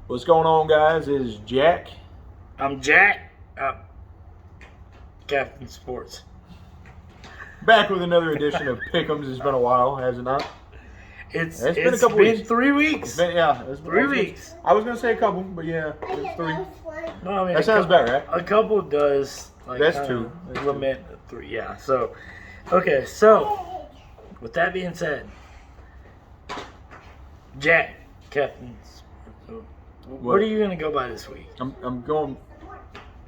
What's going on, guys? Is Jack. I'm Jack. Captain Sports. Back with another edition of Pick'ems. It's been a while, has it not? It's been a couple weeks. 3 weeks. It's been 3 weeks. I was gonna say a couple, but yeah, it's 3. No, I mean, That sounds better, right? A couple does. Like, That's 2. Limit 3, yeah. So, okay. So, with that being said, Jack, Captain Sports. What are you gonna go by this week? I'm going.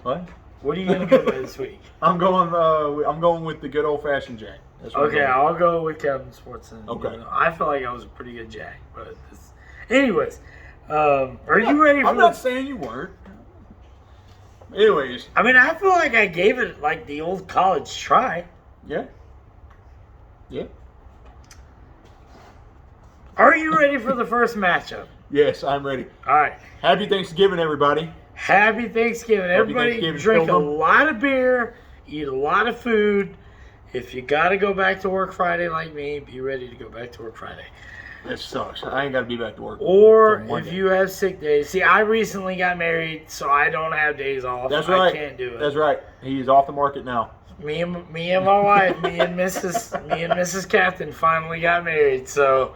What? What are you gonna go by this week? I'm going with the good old fashioned Jack. That's what I'm Okay, going with. I'll go with Captain Sports. And, Okay. I feel like I was a pretty good Jack, but anyways, are you ready for? I'm not saying you weren't. Anyways, I mean, I feel like I gave it like the old college try. yeah. Are you ready for the first matchup? Yes, I'm ready. All right. Happy Thanksgiving, everybody. Happy Thanksgiving. Everybody Thanksgiving, drink a Pilgrim. lot of beer, eat a lot of food. If you got to go back to work Friday like me, be ready to go back to work Friday. That sucks. I ain't got to be back to work. Or till Monday. if you have sick days. See, I recently got married, so I don't have days off. That's right. I can't do it. That's right. He is off the market now. Me and my wife, me and Mrs. Captain finally got married. So,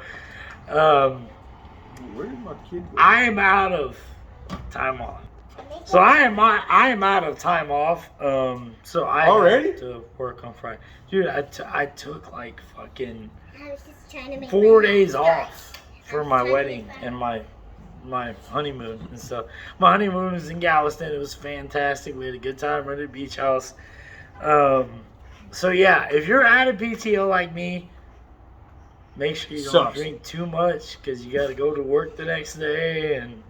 Where did my kid go? I am out of time off. So I am out of time off. So I Already? have to work on Friday. Dude, I took like fucking I was just trying to make 4 days off for my wedding and my honeymoon and stuff. My honeymoon was in Galveston. It was fantastic. We had a good time. Rented a beach house. So yeah, if you're out of PTO like me, make sure you don't Sucks. drink too much because you got to go to work the next day and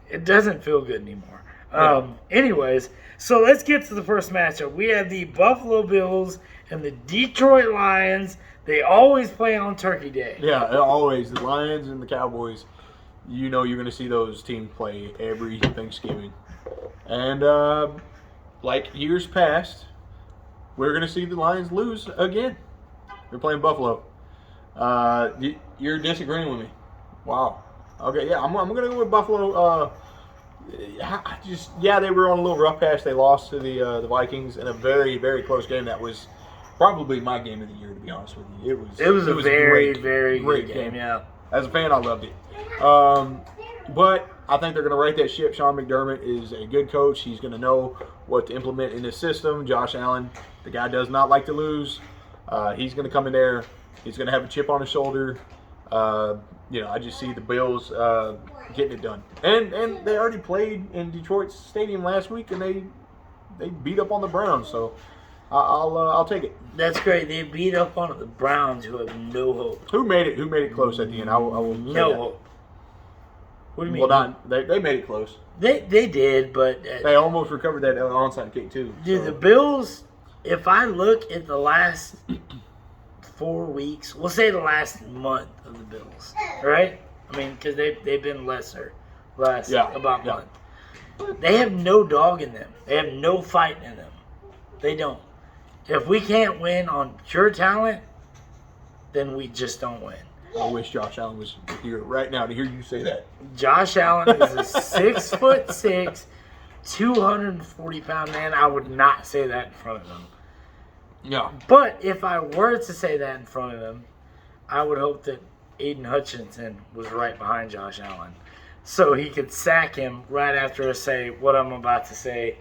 it doesn't feel good anymore. Yeah. Anyways, so let's get to the first matchup. We have the Buffalo Bills and the Detroit Lions. They always play on Turkey Day. Yeah, always. The Lions and the Cowboys, you know you're going to see those teams play every Thanksgiving. And like years past, we're going to see the Lions lose again. They're playing Buffalo. You're disagreeing with me. Wow. Okay, yeah, I'm going to go with Buffalo. They were on a little rough patch. They lost to the Vikings in a very, very close game. That was probably my game of the year, to be honest with you. It was a very, great, very great good game. Yeah. As a fan, I loved it. But I think they're going to right that ship. Sean McDermott is a good coach. He's going to know what to implement in his system. Josh Allen, the guy does not like to lose. He's going to come in there. He's going to have a chip on his shoulder. I just see the Bills getting it done. And they already played in Detroit Stadium last week, and they beat up on the Browns. So I'll take it. That's great. They beat up on the Browns, who have no hope. Who made it close at the end? I will say No that. hope. What do you mean? Well, not they made it close. They did, but They almost recovered that onside kick too. dude, so. the Bills. If I look at the last 4 weeks, we'll say the last month of the Bills, right? I mean, because they've been about Yeah. month. They have no dog in them. They have no fight in them. They don't. If we can't win on pure talent, then we just don't win. I wish Josh Allen was here right now to hear you say that. Josh Allen is a 6'6", 240-pound man. I would not say that in front of him. Yeah. But if I were to say that in front of him, I would hope that Aiden Hutchinson was right behind Josh Allen, so he could sack him right after I say what I'm about to say.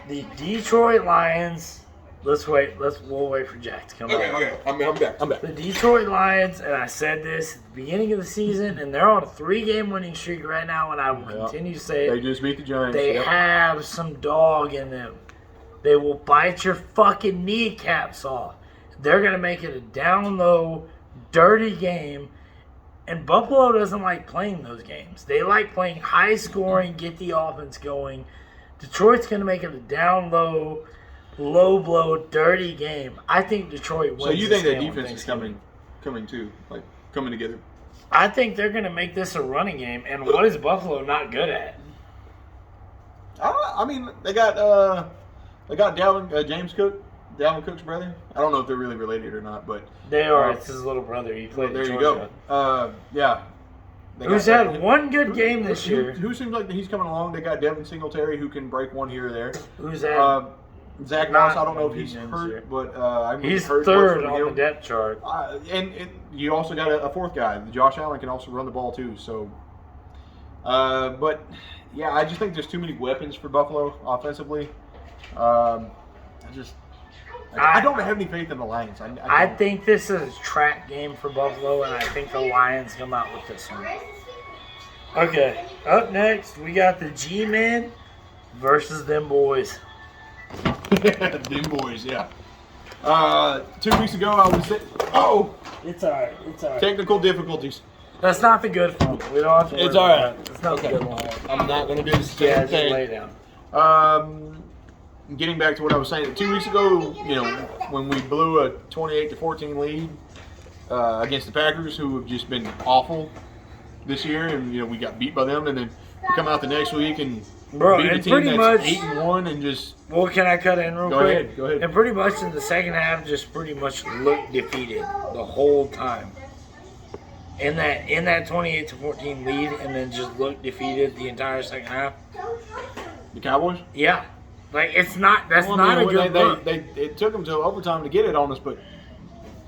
The Detroit Lions. We'll wait for Jack to come back. Okay. I'm back. The Detroit Lions, and I said this at the beginning of the season, and they're on a 3-game winning streak right now, and I will continue to say They it. just beat the Giants. They Yep. have some dog in them. They will bite your fucking kneecaps off. They're going to make it a down-low, dirty game, and Buffalo doesn't like playing those games. They like playing high-scoring, get the offense going. Detroit's going to make it a down-low, low-blow, dirty game. I think Detroit wins. So you think this that game on defense is Thanksgiving. coming too, like coming together? I think they're going to make this a running game, and what is Buffalo not good at? I mean, they got James Cook, Dalvin Cook's brother. I don't know if they're really related or not, but They are. It's his little brother. He played there in you Georgia. go. Yeah. Who's had one good game this year. Who seems like he's coming along? They got Devin Singletary who can break one here or there. Who's had Zach Moss, I don't know if he's hurt, but he's hurt third on the depth chart. And you also got a fourth guy. Josh Allen can also run the ball too. So, but yeah, I just think there's too many weapons for Buffalo offensively. I don't have any faith in the Lions. I think this is a trap game for Buffalo, and I think the Lions come out with this one. Okay, up next, we got the G-Men versus them boys. Them boys, yeah. 2 weeks ago, I was It's all right. It's all right. Technical difficulties. That's not the good one. We don't have to worry It's all about right. that. It's not the good one. I'm not going to do this Yeah, damn just lay thing. down. Getting back to what I was saying, 2 weeks ago, when we blew a 28-14 lead against the Packers, who have just been awful this year, and we got beat by them, and then we come out the next week and beat a team that's 8-1 and just. Well, can I cut in real quick? Go ahead. And pretty much in the second half, just pretty much looked defeated the whole time. In that 28-14 lead, and then just looked defeated the entire second half. The Cowboys? Yeah. Like, it's not, that's Well, not a good look. It took them to overtime to get it on us, but.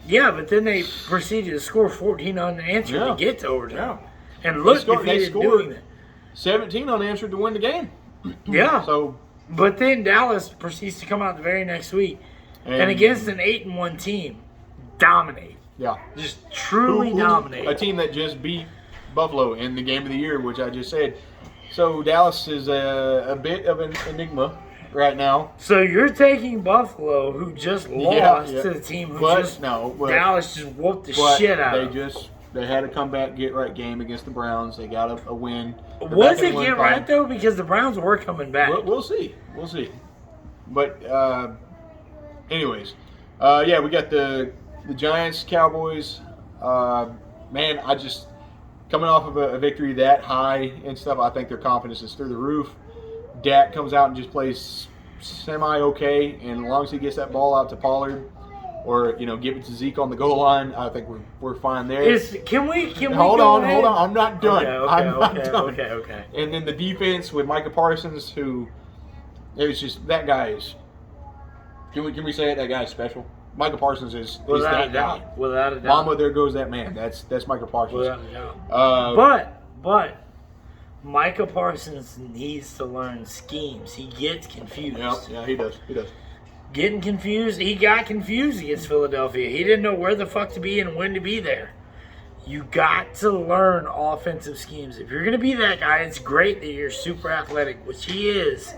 Yeah, but then they proceeded to score 14 unanswered to get to overtime. Yeah. And looked They defeated scored doing that. 17 unanswered to win the game. Yeah. So. But then Dallas proceeds to come out the very next week and against an 8-1 team, dominate. Yeah. Just truly dominate. A team that just beat Buffalo in the game of the year, which I just said. So Dallas is a bit of an enigma right now. So you're taking Buffalo, who just lost to the team who Dallas just whooped the shit out of them. They had a comeback, get right game against the Browns. They got a win. Was it get right though? Because the Browns were coming back. We'll see. But anyways, we got the Giants, Cowboys. Man, I just coming off of a victory that high and stuff. I think their confidence is through the roof. Dak comes out and just plays semi-okay, and as long as he gets that ball out to Pollard or give it to Zeke on the goal line, I think we're fine there. Can we hold on? I'm not done. I'm not done. Okay. And then the defense with Micah Parsons, who it was just that guy is. Can we say it? That guy is special. Micah Parsons is that guy. Without a doubt. Mama, there goes that man. That's Micah Parsons. Without a doubt. But Micah Parsons needs to learn schemes. He gets confused. Yeah, he does. Getting confused. He got confused against Philadelphia. He didn't know where the fuck to be and when to be there. You got to learn offensive schemes. If you're going to be that guy, it's great that you're super athletic, which he is.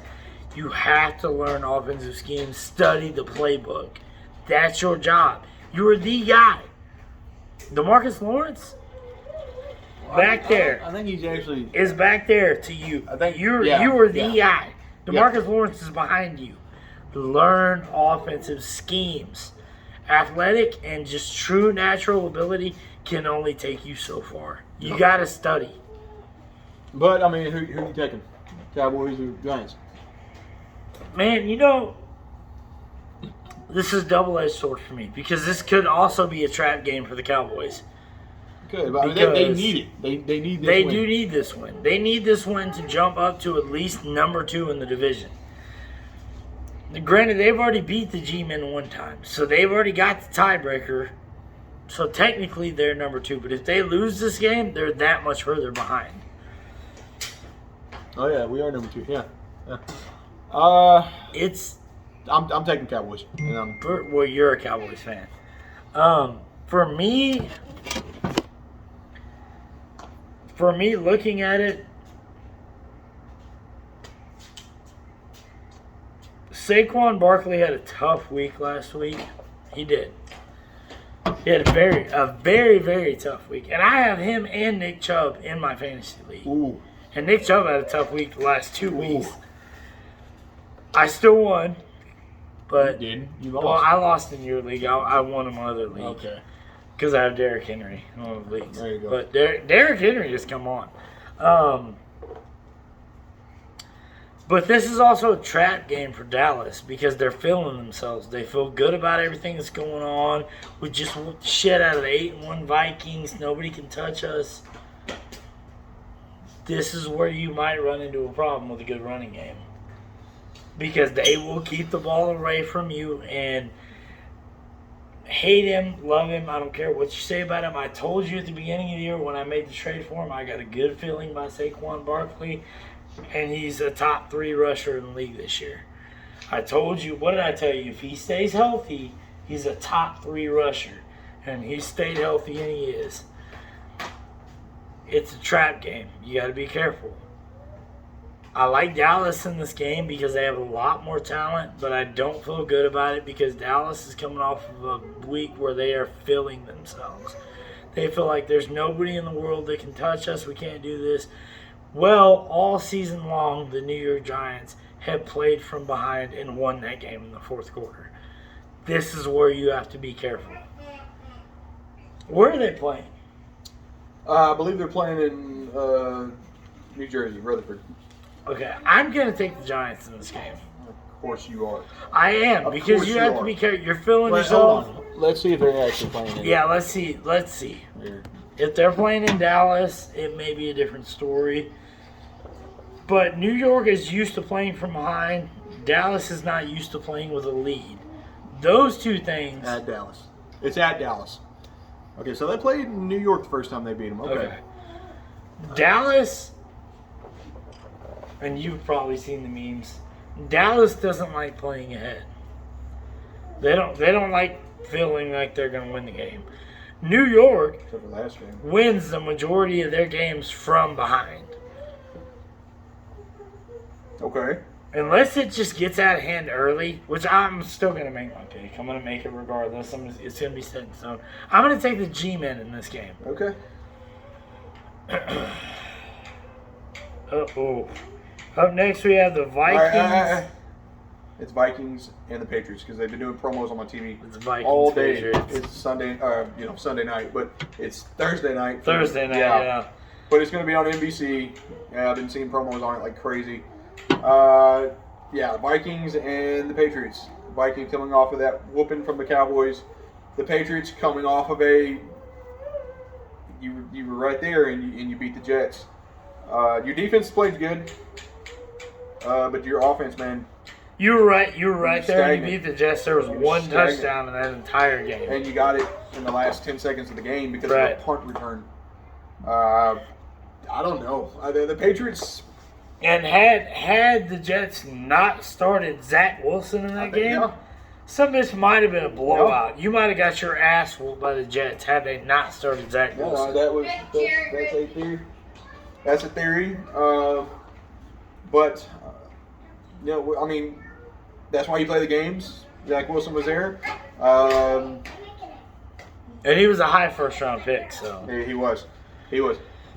You have to learn offensive schemes. Study the playbook. That's your job. You are the guy. DeMarcus Lawrence, back there. I think he's actually is back there to you. I think you are the guy. DeMarcus Lawrence is behind you. Learn offensive schemes. Athletic and just true natural ability can only take you so far. You got to study. But I mean, who you taking? Cowboys or Giants? Man, this is a double-edged sword for me because this could also be a trap game for the Cowboys. Good, but they need it. They need this win. They do need this win. They need this win to jump up to at least number 2 in the division. Granted, they've already beat the G-Men one time, so they've already got the tiebreaker. So technically, they're number 2. But if they lose this game, they're that much further behind. Oh yeah, we are number 2. Yeah. I'm taking Cowboys. And well, you're a Cowboys fan. For me, looking at it, Saquon Barkley had a tough week last week. He did. He had a very, very tough week. And I have him and Nick Chubb in my fantasy league. Ooh. And Nick Chubb had a tough week the last 2 weeks. I still won. But you did? You lost. Well, I lost in your league. I won in my other league. Okay. Because I have Derrick Henry in one of the leagues. There you go. But Derrick Henry just come on. But this is also a trap game for Dallas because they're feeling themselves. They feel good about everything that's going on. We just whooped the shit out of the 8-1 Vikings. Nobody can touch us. this is where you might run into a problem with a good running game. Because they will keep the ball away from you, and hate him, love him, I don't care what you say about him. I told you at the beginning of the year when I made the trade for him, I got a good feeling about Saquon Barkley, and he's a top 3 rusher in the league this year. I told you, what did I tell you? If he stays healthy, he's a top 3 rusher, and he stayed healthy, and he is. It's a trap game. You got to be careful. I like Dallas in this game because they have a lot more talent, but I don't feel good about it because Dallas is coming off of a week where they are feeling themselves. They feel like there's nobody in the world that can touch us. We can't do this. Well, all season long, the New York Giants have played from behind and won that game in the fourth quarter. This is where you have to be careful. Where are they playing? I believe they're playing in New Jersey, Rutherford. Okay, I'm going to take the Giants in this game. Of course you are. I am, Of because course you you have are. to be careful. You're feeling Wait, yourself. hold on. Let's see if they're actually playing it. Yeah, let's see. Let's see. Here. If they're playing in Dallas, it may be a different story. But New York is used to playing from behind. Dallas is not used to playing with a lead. Those two things. At Dallas. It's at Dallas. Okay, so they played in New York the first time they beat them. Okay. Dallas, and you've probably seen the memes. Dallas doesn't like playing ahead. They don't like feeling like they're going to win the game. New York Except for last game. wins the majority of their games from behind. Okay. Unless it just gets out of hand early, which I'm still going to make my pick. I'm going to make it regardless. It's going to be set in stone. I'm going to take the G-Men in this game. Okay. Uh-oh. Up next, we have the Vikings. All right. It's Vikings and the Patriots because they've been doing promos on my TV It's Vikings, all day. Patriots. It's Sunday, Sunday night, but it's Thursday night. Thursday night, yeah. But it's going to be on NBC. Yeah, I've been seeing promos on it like crazy. Vikings and the Patriots. Vikings coming off of that whooping from the Cowboys. The Patriots coming off of you were right there and you beat the Jets. Your defense played good, but your offense, man. You were right there. Stagnant. You beat the Jets. There was one Stagnant. touchdown in that entire game. And you got it in the last 10 seconds of the game because of Right. a punt return. I don't know. The Patriots. And had the Jets not started Zach Wilson in that game, Yeah. some of this might have been a blowout. You might have got your ass whooped by the Jets had they not started Zach Wilson. That's a theory. That's a theory. But I mean, that's why you play the games. Zach Wilson was there. And he was a high first-round pick, so. Yeah, he was.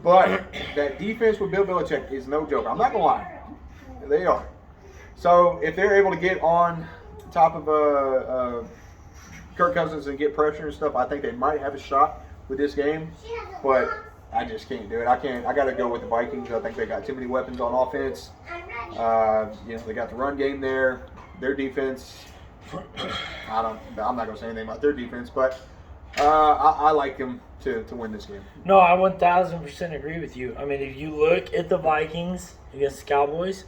But that defense with Bill Belichick is no joke. I'm not gonna lie, they are. So if they're able to get on top of Kirk Cousins and get pressure and stuff, I think they might have a shot with this game. But I just can't do it. I can't. I got to go with the Vikings. I think they got too many weapons on offense. They got the run game there. Their defense. I'm not gonna say anything about their defense, but I like them to win this game. No, I 1,000% agree with you. I mean, if you look at the Vikings against the Cowboys,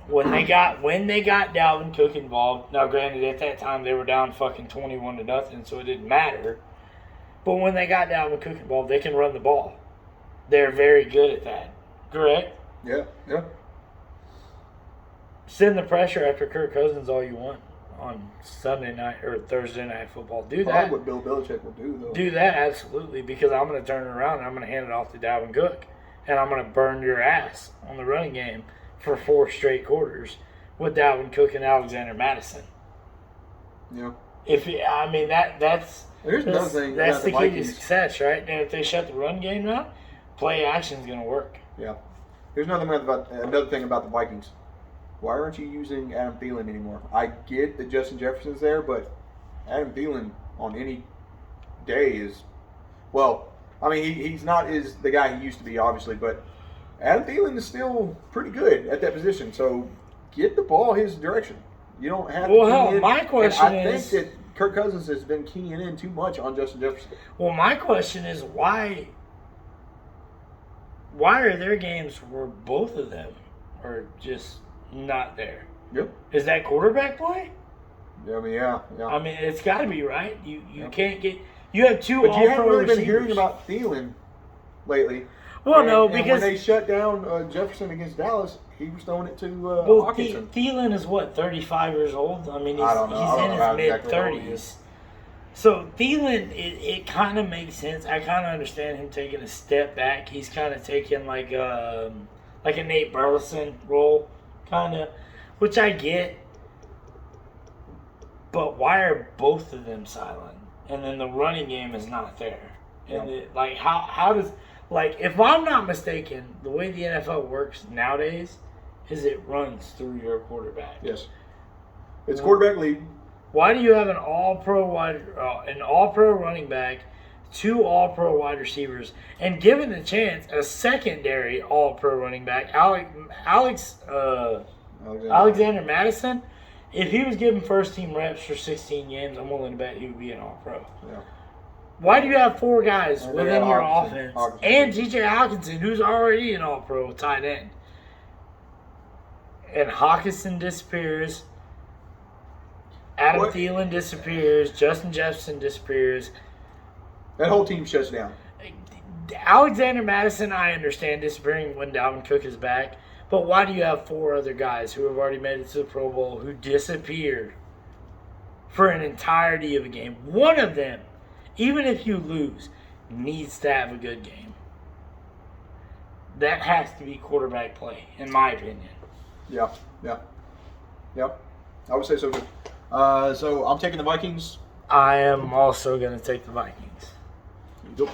when they got Dalvin Cook involved, now granted at that time they were down fucking 21-0, so it didn't matter. But when they got Dalvin Cook involved, they can run the ball. They're very good at that. Correct? Yeah. Send the pressure after Kirk Cousins all you want on Sunday night or Thursday night football. Do Probably that. what Bill Belichick will do, though. Do that, absolutely, because I'm going to turn it around and I'm going to hand it off to Dalvin Cook. And I'm going to burn your ass on the running game for 4 straight quarters with Dalvin Cook and Alexander Madison. Yeah. That's Here's another thing that's about the the key to Vikings. success, right? And if they shut the run game down, play action's going to work. Yeah. Here's another thing about the Vikings. Why aren't you using Adam Thielen anymore? I get that Justin Jefferson's there, but Adam Thielen on any day is, he's not the guy he used to be, obviously, but Adam Thielen is still pretty good at that position. So get the ball his direction. You don't have to key in. My question I think that Kirk Cousins has been keying in too much on Justin Jefferson. Well, my question is why why are there games where both of them are just not there? Yep. Is that quarterback play? I mean, yeah. I mean, it's got to be, right? You can't get. You have two But you haven't all-pro really been receivers. hearing about Thielen lately. Well, no, And because when they shut down Jefferson against Dallas, he was throwing it to well, Hawkinson. Thielen is what, 35 years old? I mean, he's, I don't know. I he's don't in know his how mid exactly how old he 30s. is. So Thielen, it kind of makes sense. I kind of understand him taking a step back. He's kind of taking like a Nate Burleson role, kind of, which I get. But why are both of them silent? And then the running game is not there. And how does, like, if I'm not mistaken, the way the NFL works nowadays is it runs through your quarterback. Yes. It's quarterback lead. Why do you have an all-pro running back, two all-pro wide receivers, and given the chance, a secondary all-pro running back, Alexander Madison? If he was given first-team reps for 16 games, I'm willing to bet he would be an all-pro. Yeah. Why do you have four guys And within your Hawkinson. offense and T.J. Hawkinson, who's already an all-pro tight end? And Hawkinson disappears. Adam Thielen disappears. Justin Jefferson disappears. That whole team shuts down. Alexander Madison, I understand disappearing when Dalvin Cook is back. But why do you have four other guys who have already made it to the Pro Bowl who disappeared for an entirety of a game? One of them, even if you lose, needs to have a good game. That has to be quarterback play, in my opinion. Yeah. I would say so too. So I'm taking the Vikings. I am also going to take the Vikings. Yep.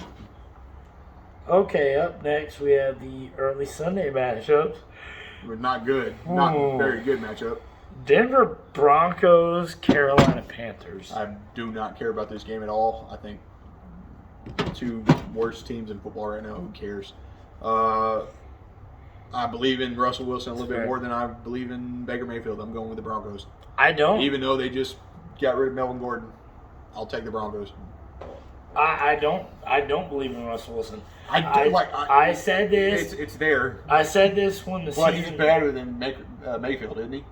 Okay, up next we have the early Sunday matchups. We're not good. Not Ooh. very good matchup. Denver Broncos, Carolina Panthers. I do not care about this game at all. I think two worst teams in football right now. Who cares? I believe in Russell Wilson a little bit more than I believe in Baker Mayfield. I'm going with the Broncos. I don't. Even though they just got rid of Melvin Gordon, I'll take the Broncos. I don't believe in Russell Wilson. I said this. It's there. I said this when the But season. he's better than Mayfield, isn't he?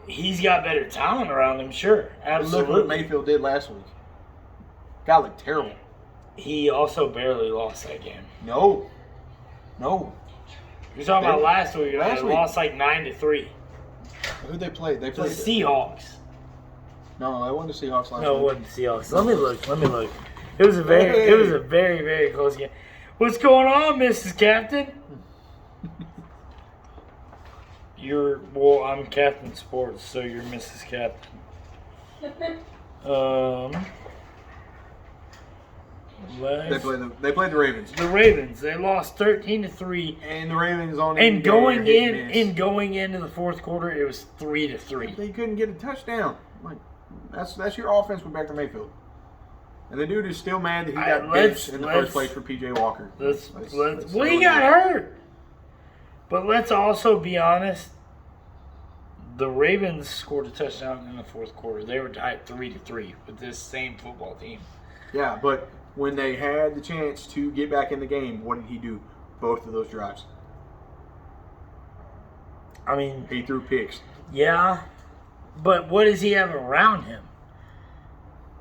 He's got better talent around him, sure, absolutely. Look what Mayfield did last week. Guy looked terrible. He also barely lost that game. No. You're talking about last week. Last They week. lost like 9-3. Who'd they play? They The played Seahawks. No, I wasn't the Seahawks last No, it week. wasn't the Seahawks. Let me look. It was a very, very close game. What's going on, Mrs. Captain? I'm Captain Sports, so you're Mrs. Captain. They played the Ravens. The Ravens. They lost 13-3. And the Ravens on And going into the fourth quarter, it was 3-3. They couldn't get a touchdown. Like that's your offense with Baker Mayfield. And the dude is still mad that he got benched in the first place for P.J. Walker. Well, he got hurt. But let's also be honest. The Ravens scored a touchdown in the fourth quarter. They were tied 3-3 with this same football team. Yeah, but when they had the chance to get back in the game, what did he do? Both of those drives. I mean, He threw picks. yeah, but what does he have around him?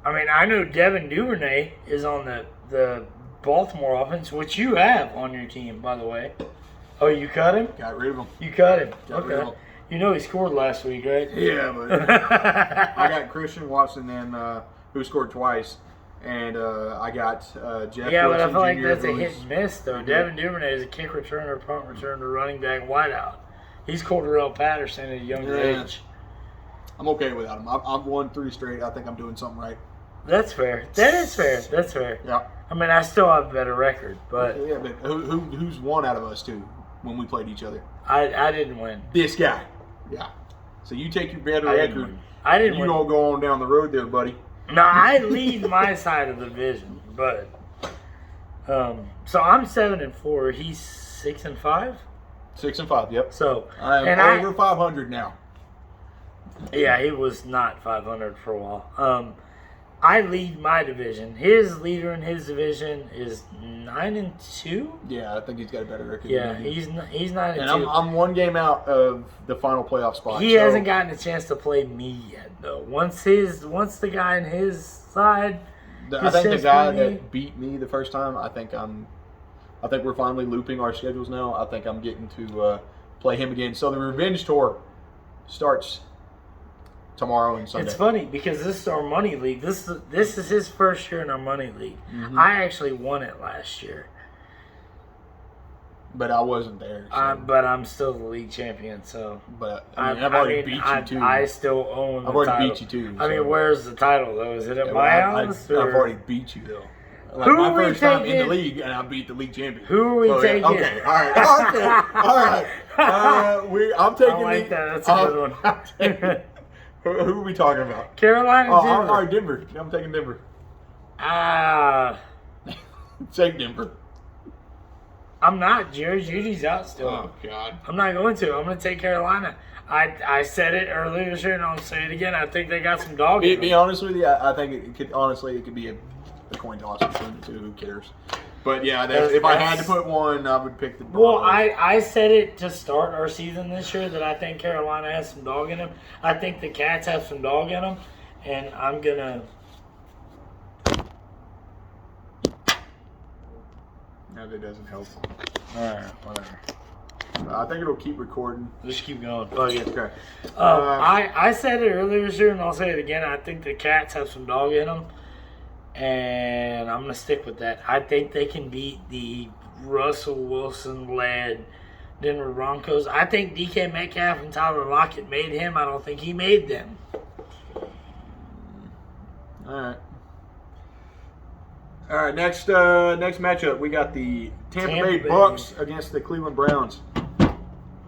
I mean, I know Devin Duvernay is on the Baltimore offense, which you have on your team, by the way. Oh, you cut him? Got rid of him. You cut him. Got rid of Okay. him. You know he scored last week, right? Yeah, but I got Christian Watson and who scored twice, and I got Jeff. Yeah, but I Wilson feel like Jr., that's a who's- hit and miss, though. Devin Duvernay is a kick returner, punt returner, running back, wideout. He's Cordarrelle Patterson at a younger age. I'm okay without him. I've won 3 straight. I think I'm doing something right. That's fair. That is fair. That's fair. Yeah. I mean, I still have a better record, but Yeah, but who's won out of us two when we played each other? I didn't win. This guy. Yeah. So you take your better I didn't record. win. I didn't You win. don't go on down the road there, buddy. No, I lead my side of the division, but so I'm 7-4. He's 6-5. 6-5. Yep. So I'm over 500 now. Yeah, he was not 500 for a while. I lead my division. His leader in his division is 9-2. Yeah, I think he's got a better record. Yeah, than you. he's 9-2. And I'm one game out of the final playoff spot. He hasn't gotten a chance to play me yet, though. Once the guy in his side, I think the guy that beat me the first time. I think we're finally looping our schedules now. I think I'm getting to play him again. So the revenge tour starts tomorrow and Sunday. It's funny because this is our money league. This is his first year in our money league. Mm-hmm. I actually won it last year, but I wasn't there. So. But I'm still the league champion. So, but I've already beat you too. I still own. I've already beat you too. I mean, where's the title though? Is it at my house? I've already beat you though. Like Who my are we first time in taking? the league, and I beat the league champion. Who are we taking? Okay, all right, okay, all right. I'm taking. I like that. That's a good one. Who are we talking about? Carolina, Oh, Denver. all right, Denver. I'm taking Denver. Take Denver. I'm not. Jerry Judy's out still. Oh God. I'm not going to. I'm going to take Carolina. I said it earlier this year, and I'll say it again. I think they got some dog. Be honest with you, I think it could be a coin toss between the two. Who cares? But yeah, if I had to put one, I would pick the. Well, I said it to start our season this year that I think Carolina has some dog in them. I think the Cats have some dog in them, and I'm gonna. No, that doesn't help. All right, whatever. I think it'll keep recording. Just keep going. Fuck it. Okay. I said it earlier this year, and I'll say it again. I think the Cats have some dog in them, and I'm gonna stick with that. I think they can beat the Russell Wilson-led Denver Broncos. I think DK Metcalf and Tyler Lockett made him. I don't think he made them. All right. Next matchup, we got the Tampa Bay Bucks against the Cleveland Browns.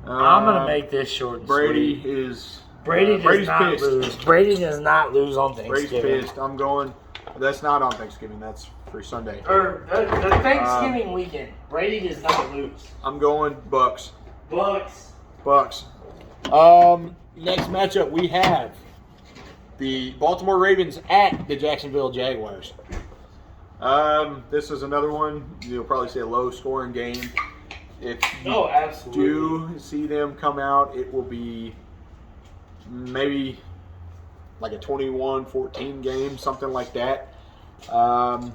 I'm gonna make this short and Brady sweet. is. Brady does not pissed. lose. Brady does not lose on Thanksgiving. Brady's pissed. I'm going. That's not on Thanksgiving. That's for Sunday. Or the Thanksgiving weekend. Brady does not lose. I'm going Bucks. Bucks. Next matchup we have the Baltimore Ravens at the Jacksonville Jaguars. This is another one. You'll probably see a low-scoring game. If you absolutely. do see them come out, it will be maybe like a 21-14 game, something like that. But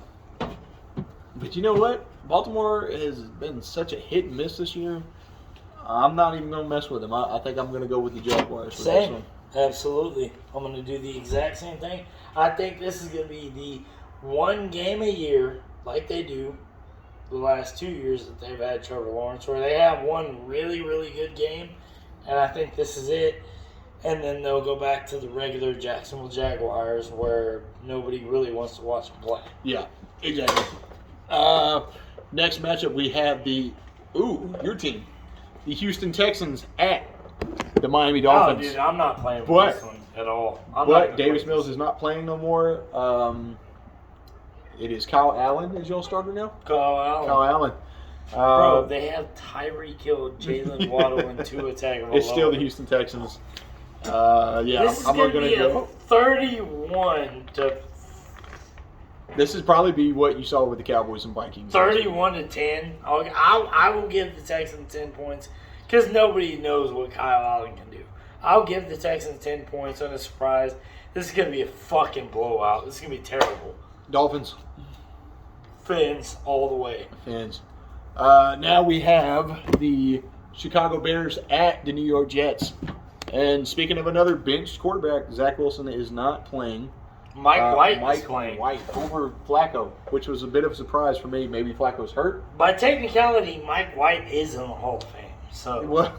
you know what? Baltimore has been such a hit and miss this year. I'm not even going to mess with them. I think I'm going to go with the Jaguars for this one. Absolutely. I'm going to do the exact same thing. I think this is going to be the one game a year, like they do the last 2 years that they've had Trevor Lawrence, where they have one really, really good game, and I think this is it. And then they'll go back to the regular Jacksonville Jaguars, where nobody really wants to watch them play. Yeah, exactly. Next matchup, we have your team, the Houston Texans at the Miami Dolphins. Oh, dude, I'm not playing with this one at all. But Davis Mills is not playing no more. It is Kyle Allen is your starter now? Kyle Allen. Bro, they have Tyreek Hill, Jalen Waddle, and Tua Tagovailoa. It's still the Houston Texans. This is going to be a 31 to. This is probably be what you saw with the Cowboys and Vikings. 31 to 10. I will give the Texans 10 points because nobody knows what Kyle Allen can do. I'll give the Texans 10 points on a surprise. This is going to be a fucking blowout. This is going to be terrible. Dolphins. Fins all the way. Fins. Now we have the Chicago Bears at the New York Jets. And speaking of another benched quarterback, Zach Wilson is not playing. Mike White is playing. White over Flacco, which was a bit of a surprise for me. Maybe Flacco's hurt. By technicality, Mike White is in the Hall of Fame. So, well,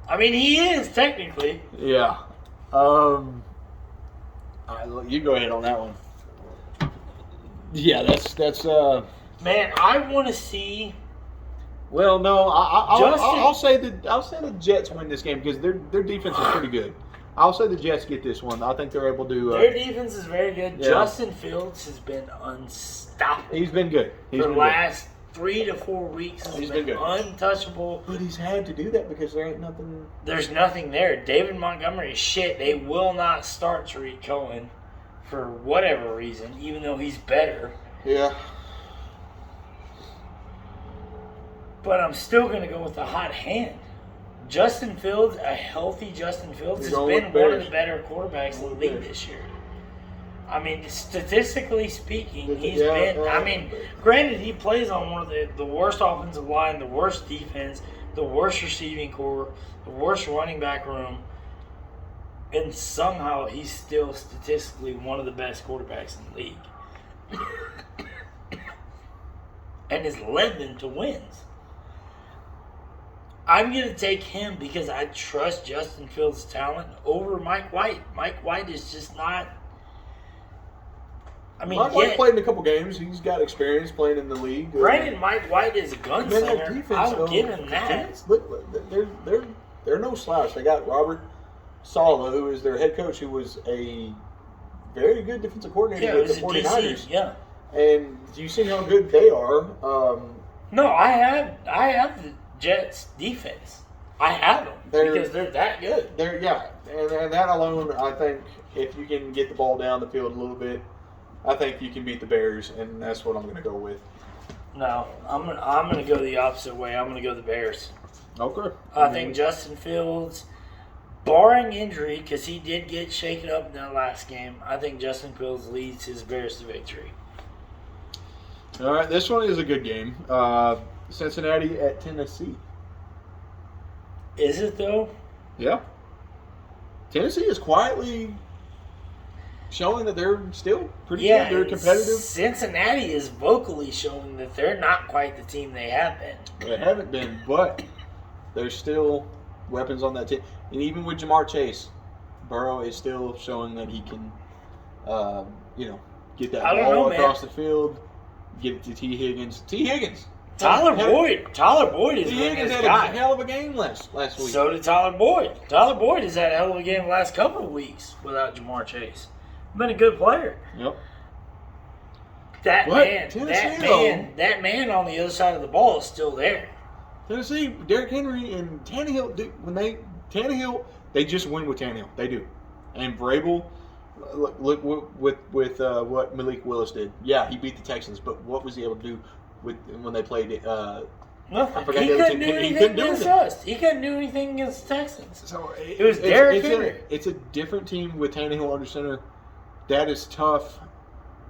I mean, he is technically. Yeah. You go ahead on that one. Yeah, that's. Man, I want to see. Well, no, I'll say the Jets win this game because their defense is pretty good. I'll say the Jets get this one. I think they're able to. Their defense is very good. Yeah. Justin Fields has been unstoppable. He's been good. For the last 3 to 4 weeks, he's been good. Untouchable. But he's had to do that because there ain't nothing. There's nothing there. David Montgomery is shit. They will not start Tariq Cohen. for whatever reason, even though he's better. Yeah. But I'm still going to go with the hot hand. Justin Fields, a healthy Justin Fields, has been one of the better quarterbacks in the league this year. I mean, statistically speaking, he's been. I mean, granted, he plays on one of the worst offensive line, the worst defense, the worst receiving core, the worst running back room, and somehow he's still statistically one of the best quarterbacks in the league, and has led them to wins. I'm going to take him because I trust Justin Fields' talent over Mike White. Mike White is just not. I mean, Mike White played in a couple games. He's got experience playing in the league. Granted, Mike White is a gunslinger. I'll give him that. They're no slouch. They got Robert Saleh, who is their head coach, who was a very good defensive coordinator with the 49ers. DC, yeah. And you see how good they are. No, I have the Jets defense. I have them because they're that good. And that alone, I think, if you can get the ball down the field a little bit, I think you can beat the Bears, and that's what I'm going to go with. No, I'm going to go the opposite way. I'm going to go the Bears. Okay. I think Justin Fields, barring injury, because he did get shaken up in that last game, I think Justin Fields leads his Bears to victory. All right, this one is a good game. Cincinnati at Tennessee. Is it, though? Yeah. Tennessee is quietly showing that they're still pretty good. They're competitive. Cincinnati is vocally showing that they're not quite the team they have been. They haven't been, but there's still weapons on that team. And even with Jamar Chase, Burrow is still showing that he can, get that ball across the field, get it to T. Higgins. Tyler Boyd is T. Higgins had guy. a hell of a game last week. So did Tyler Boyd. Tyler Boyd has had a hell of a game the last couple of weeks without Jamar Chase. Been a good player. Yep. That man on the other side of the ball is still there. Tennessee, Derrick Henry and Tannehill, they just win with Tannehill. They do. And Vrabel, look with what Malik Willis did. Yeah, he beat the Texans, but what was he able to do when they played? Nothing. He couldn't do anything against us. He couldn't do anything against the Texans. So it was Derrick Henry. It's a different team with Tannehill under center. That is tough.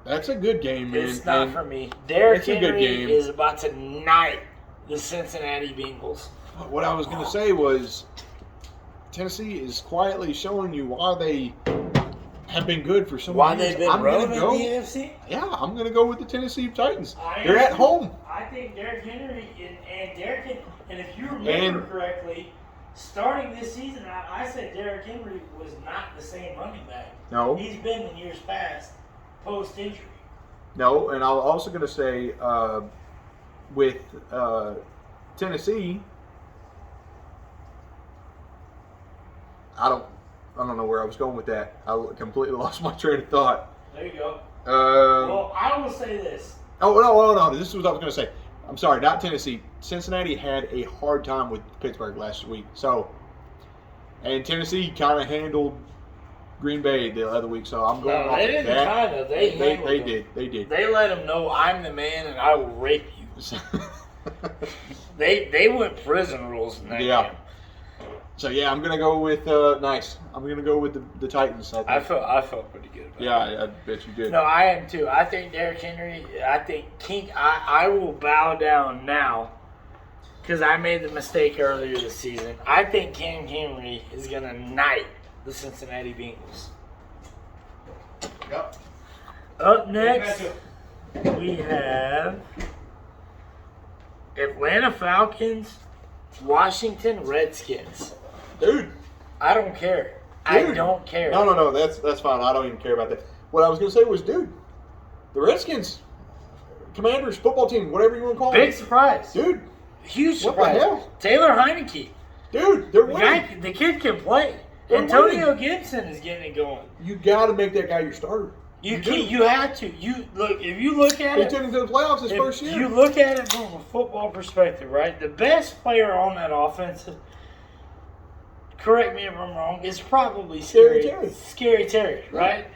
That's a good game, man. It's not for me. Derrick Henry is about to knight the Cincinnati Bengals. What I was going to say was Tennessee is quietly showing you why they have been good for so many years. Why they've been relevant in the AFC? Yeah, I'm going to go with the Tennessee Titans. They're at home. I think Derrick Henry and if you remember correctly, starting this season, I said Derrick Henry was not the same running back. No. He's been in years past, post-injury. No, and I'm also going to say with Tennessee, I don't know where I was going with that. I completely lost my train of thought. There you go. Well, I will say this. Oh, no. This is what I was going to say. I'm sorry, not Tennessee. Cincinnati had a hard time with Pittsburgh last week. And Tennessee kind of handled Green Bay the other week. So I'm going off they didn't that. Kind of. They did. They did. They let them know I'm the man and I will rape you. They went prison rules in that game. So I'm gonna go with nice. I'm gonna go with the Titans. I felt pretty good about it. I bet you did. No, I am too. I think Derrick Henry. I think King. I will bow down now because I made the mistake earlier this season. I think King Henry is gonna knight the Cincinnati Bengals. Yep. Up next, we have Atlanta Falcons, Washington Redskins. Dude. I don't care. I don't care. No. That's fine. I don't even care about that. What I was going to say was, dude, the Redskins, Commanders, football team, whatever you want to call it. Big surprise. Dude. Huge surprise. What the hell? Taylor Heineke. Dude, they're winning. The kid can play. They're Antonio winning. Gibson is getting it going. You got to make that guy your starter. You have to. If you look at He it, took him to the playoffs his first year. You look at it from a football perspective, right? The best player on that offense, correct me if I'm wrong, is probably Scary Terry, right?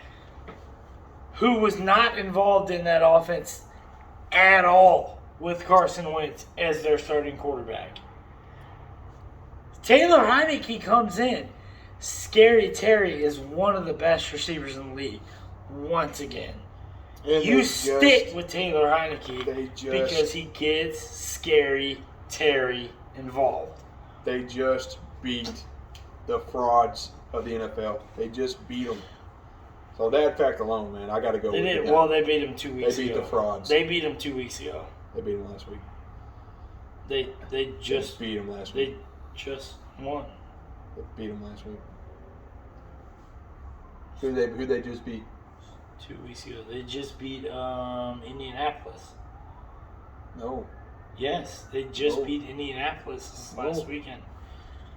who was not involved in that offense at all with Carson Wentz as their starting quarterback. Taylor Heineke comes in. Scary Terry is one of the best receivers in the league. Once again. And You stick with Taylor Heineke they just- because he gets Scary Terry involved. They just beat the frauds of the NFL. They just beat them. So that fact alone, man, I got to go They with did. it. Well, they beat him 2 weeks They beat ago. the frauds. They beat him 2 weeks ago. They beat them last week. They just beat them last week. they just won. They beat them last week. Who they just beat? 2 weeks ago. They just beat Indianapolis. No. Yes, they just No. beat Indianapolis this last No. weekend.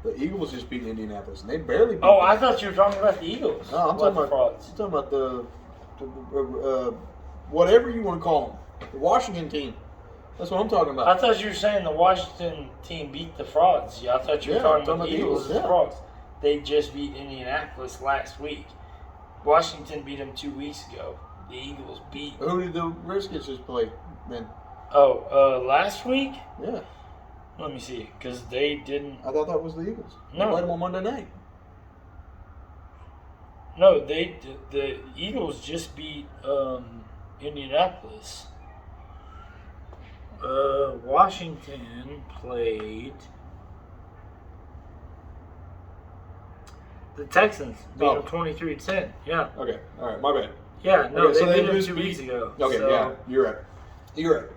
The Eagles just beat Indianapolis, and they barely beat Oh, them. I thought you were talking about the Eagles. No, I'm What talking about the whatever you want to call them, the Washington team. That's what I'm talking I about. thought you were saying the Washington team beat the frauds. Yeah, I thought you were Yeah, talking I'm talking about the about the Eagles Eagles, as the yeah. frauds. They just beat Indianapolis last week. Washington beat them 2 weeks ago. The Eagles beat. Who did the Redskins just play? Then Last week? yeah, Let me see, because they didn't. I thought that was the Eagles. No. They played them on Monday night. No, the Eagles just beat Indianapolis. Washington played the Texans. Beat Oh. them 23-10. Yeah, Okay, all right, my bad. yeah. No, Okay, so they they beat them just 2 weeks ago. Okay, so, yeah, you're right. You're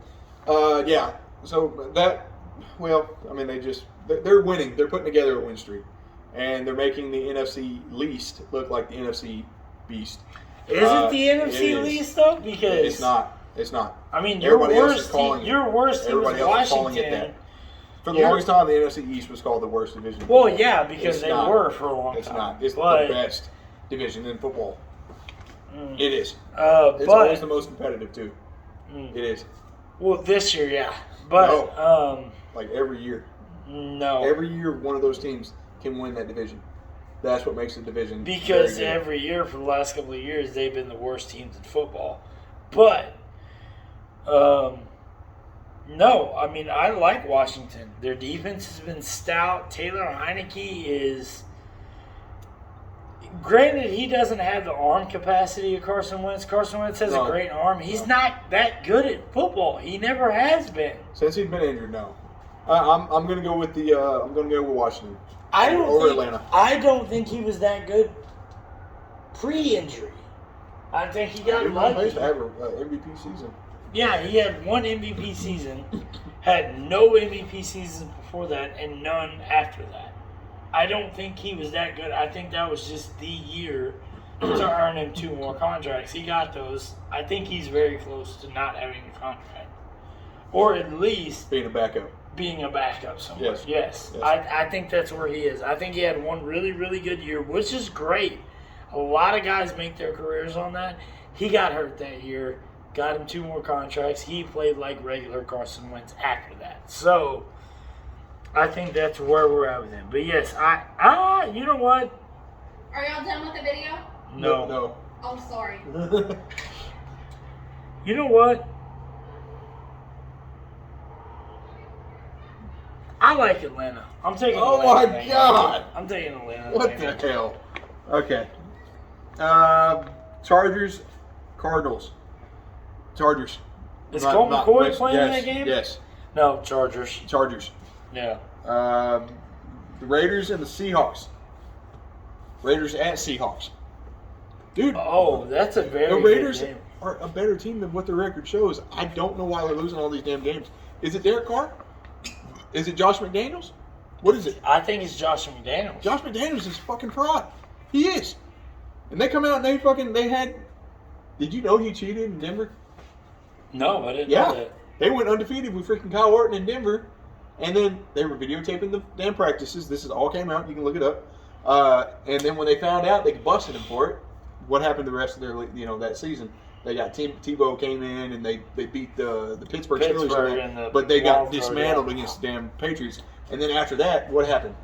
right. Yeah. So that, well, I mean, they're winning. They're putting together a win streak, and they're making the NFC least look like the NFC beast. Is it the It NFC is. least though? Because It's not. It's not. I mean, your Everybody else is worst calling team. it. Your worst team was Everybody else is calling it Washington. that. For the You're- longest time, the NFC East was called the worst division. in Well, football. yeah, because It's they not. were for a long It's time. not. It's but, the best division in football. Mm. It is. It's but always the most competitive too. Mm. It is. well, this year, yeah, but Like every year. no, Every year, one of those teams can win that division. That's what makes the division. because very good. every year for the last couple of years they've been the worst teams in football. But no, I mean I like Washington. Their defense has been stout. Taylor Heineke is. Granted, he doesn't have the arm capacity of Carson Wentz. Carson Wentz has No. a great arm. He's not that good at football. He never has been. Since he's been injured, no. I'm gonna go with the. I'm gonna go with Washington. I don't Over think, Atlanta. I don't think he was that good pre-injury. I think he got He was lucky. supposed to have an MVP season. Yeah, he had one MVP season, had no MVP seasons before that, and none after that. I don't think he was that good. I think that was just the year to earn him 2 more contracts. He got those. I think he's very close to not having a contract. Or at least Being a backup. being a backup somewhere. Yes. Yes. Yes. I think that's where he is. I think he had one really, really good year, which is great. A lot of guys make their careers on that. He got hurt that year, got him 2 more contracts. He played like regular Carson Wentz after that. So I think that's where we're at with him. But yes, you know what? Are y'all done with the video? No. No. Oh, sorry. You know what? I like Atlanta. I'm taking Oh Atlanta. my God. I'm taking Atlanta. What the hell? Okay. Chargers, Cardinals. Chargers. Is Colt McCoy playing in yes, that game? Yes. No, Chargers. Chargers. Yeah. The Raiders and the Seahawks. Raiders at Seahawks. Dude, Oh, that's a very the Raiders good game. are a better team than what their record shows. I don't know why they're losing all these damn games. Is it Derek Carr? Is it Josh McDaniels? What is it? I think it's Josh McDaniels. Josh McDaniels is fucking fraud. He is. And they come out and they had. Did you know he cheated in Denver? No, I didn't Yeah. know that. They went undefeated with freaking Kyle Orton in Denver. And then they were videotaping the damn practices. This is all came out. You can look it up. And then when they found out, they busted him for it. What happened the rest of their, that season? They got Tebow came in and they beat the Pittsburgh Steelers, Pittsburgh in and the that, but they got Wild Card, dismantled yeah. against the damn Patriots. And then after that, what happened?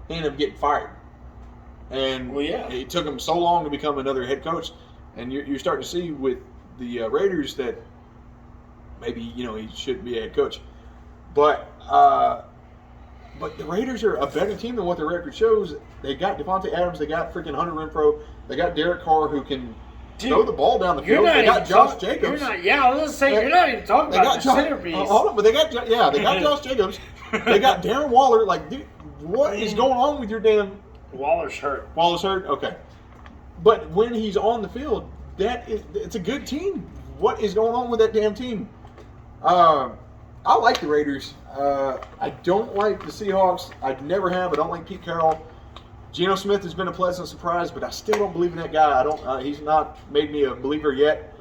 He ended up getting fired. And Well, yeah. it took him so long to become another head coach. And you're starting to see with the Raiders that maybe he shouldn't be a head coach, but the Raiders are a better team than what their record shows. They got Devontae Adams, they got freaking Hunter Renfrow, they got Derek Carr who can throw the ball down the field. They got Josh Jacobs. I was gonna say you're not even talking about the centerpiece. Hold on, but they got Josh Jacobs. They got Darren Waller. Like, dude, what is going on with your damn? Waller's hurt. Waller's hurt. Okay, but when he's on the field, it's a good team. What is going on with that damn team? I like the Raiders. I don't like the Seahawks. I never have. I don't like Pete Carroll. Geno Smith has been a pleasant surprise, but I still don't believe in that guy. I don't. He's not made me a believer yet.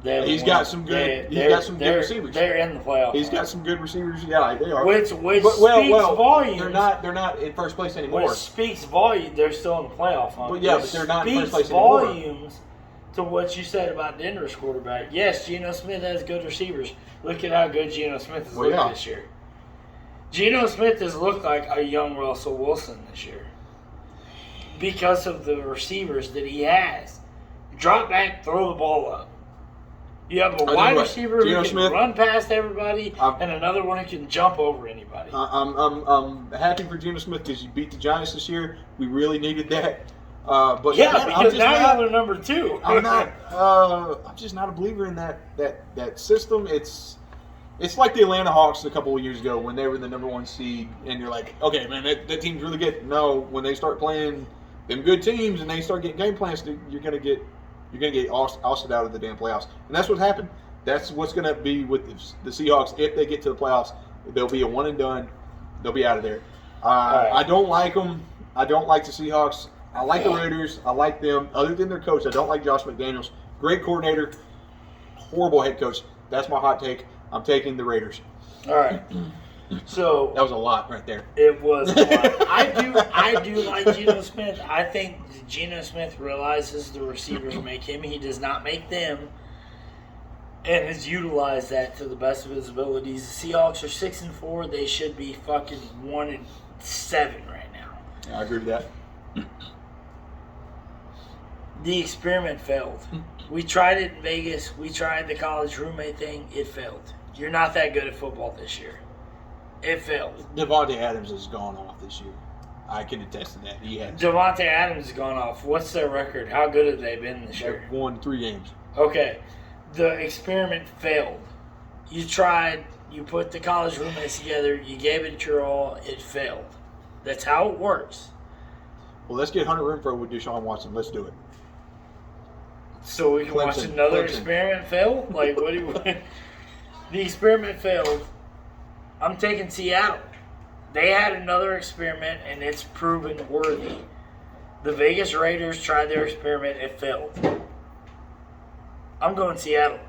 He's got some good. He's got some good receivers. They're in the playoffs. He's got some good receivers. Yeah, they are. Which speaks volumes. They're not in first place anymore. Which speaks volumes. They're still in the playoff hunt. But yeah, but they're not in first place anymore. Speaks volumes to what you said about Denver's quarterback. Yes, Geno Smith has good receivers. Look at how good Geno Smith has looked this year. Geno Smith has looked like a young Russell Wilson this year because of the receivers that he has. Drop back, throw the ball up. You have a wide receiver who can run past everybody and another one who can jump over anybody. I'm happy for Geno Smith because you beat the Giants this year. We really needed that. But because now they're number 2. I'm not. I'm just not a believer in that system. It's like the Atlanta Hawks a couple of years ago when they were the number 1 seed, and you're like, okay, man, that team's really good. No, when they start playing them good teams and they start getting game plans, you're gonna get ousted out of the damn playoffs, and that's what happened. That's what's gonna be with the Seahawks if they get to the playoffs. They'll be a one and done. They'll be out of there. Right. I don't like them. I don't like the Seahawks. I like the Raiders. I like them. Other than their coach, I don't like Josh McDaniels. Great coordinator, horrible head coach. That's my hot take. I'm taking the Raiders. All right. So that was a lot right there. It was a lot. I do like Geno Smith. I think Geno Smith realizes the receivers make him. He does not make them, and has utilized that to the best of his abilities. The Seahawks are 6-4. They should be fucking 1-7 right now. I agree with that. The experiment failed. We tried it in Vegas. We tried the college roommate thing. It failed. You're not that good at football this year. It failed. Devontae Adams has gone off this year. I can attest to that. He has. Devontae Adams has gone off. What's their record? How good have they been this year? They've won 3 games. Okay. The experiment failed. You tried. You put the college roommates together. You gave it your all. It failed. That's how it works. Well, let's get Hunter Renfrow with Deshaun Watson. Let's do it. So we can watch another experiment fail? Like, what do you want? The experiment failed. I'm taking Seattle. They had another experiment, and it's proven worthy. The Vegas Raiders tried their experiment. It failed. I'm going Seattle.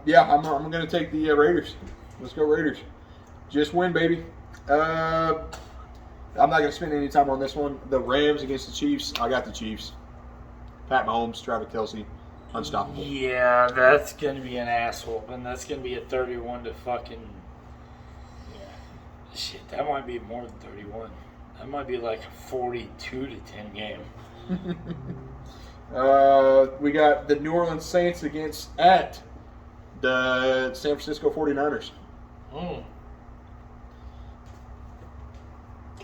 Yeah, I'm going to take the Raiders. Let's go Raiders. Just win, baby. I'm not going to spend any time on this one. The Rams against the Chiefs. I got the Chiefs. Pat Mahomes, Travis Kelce, unstoppable. Yeah, that's going to be an asshole, and that's going to be a 31 to fucking. Yeah. Shit, that might be more than 31. That might be like a 42 to 10 game. We got the New Orleans Saints at the San Francisco 49ers.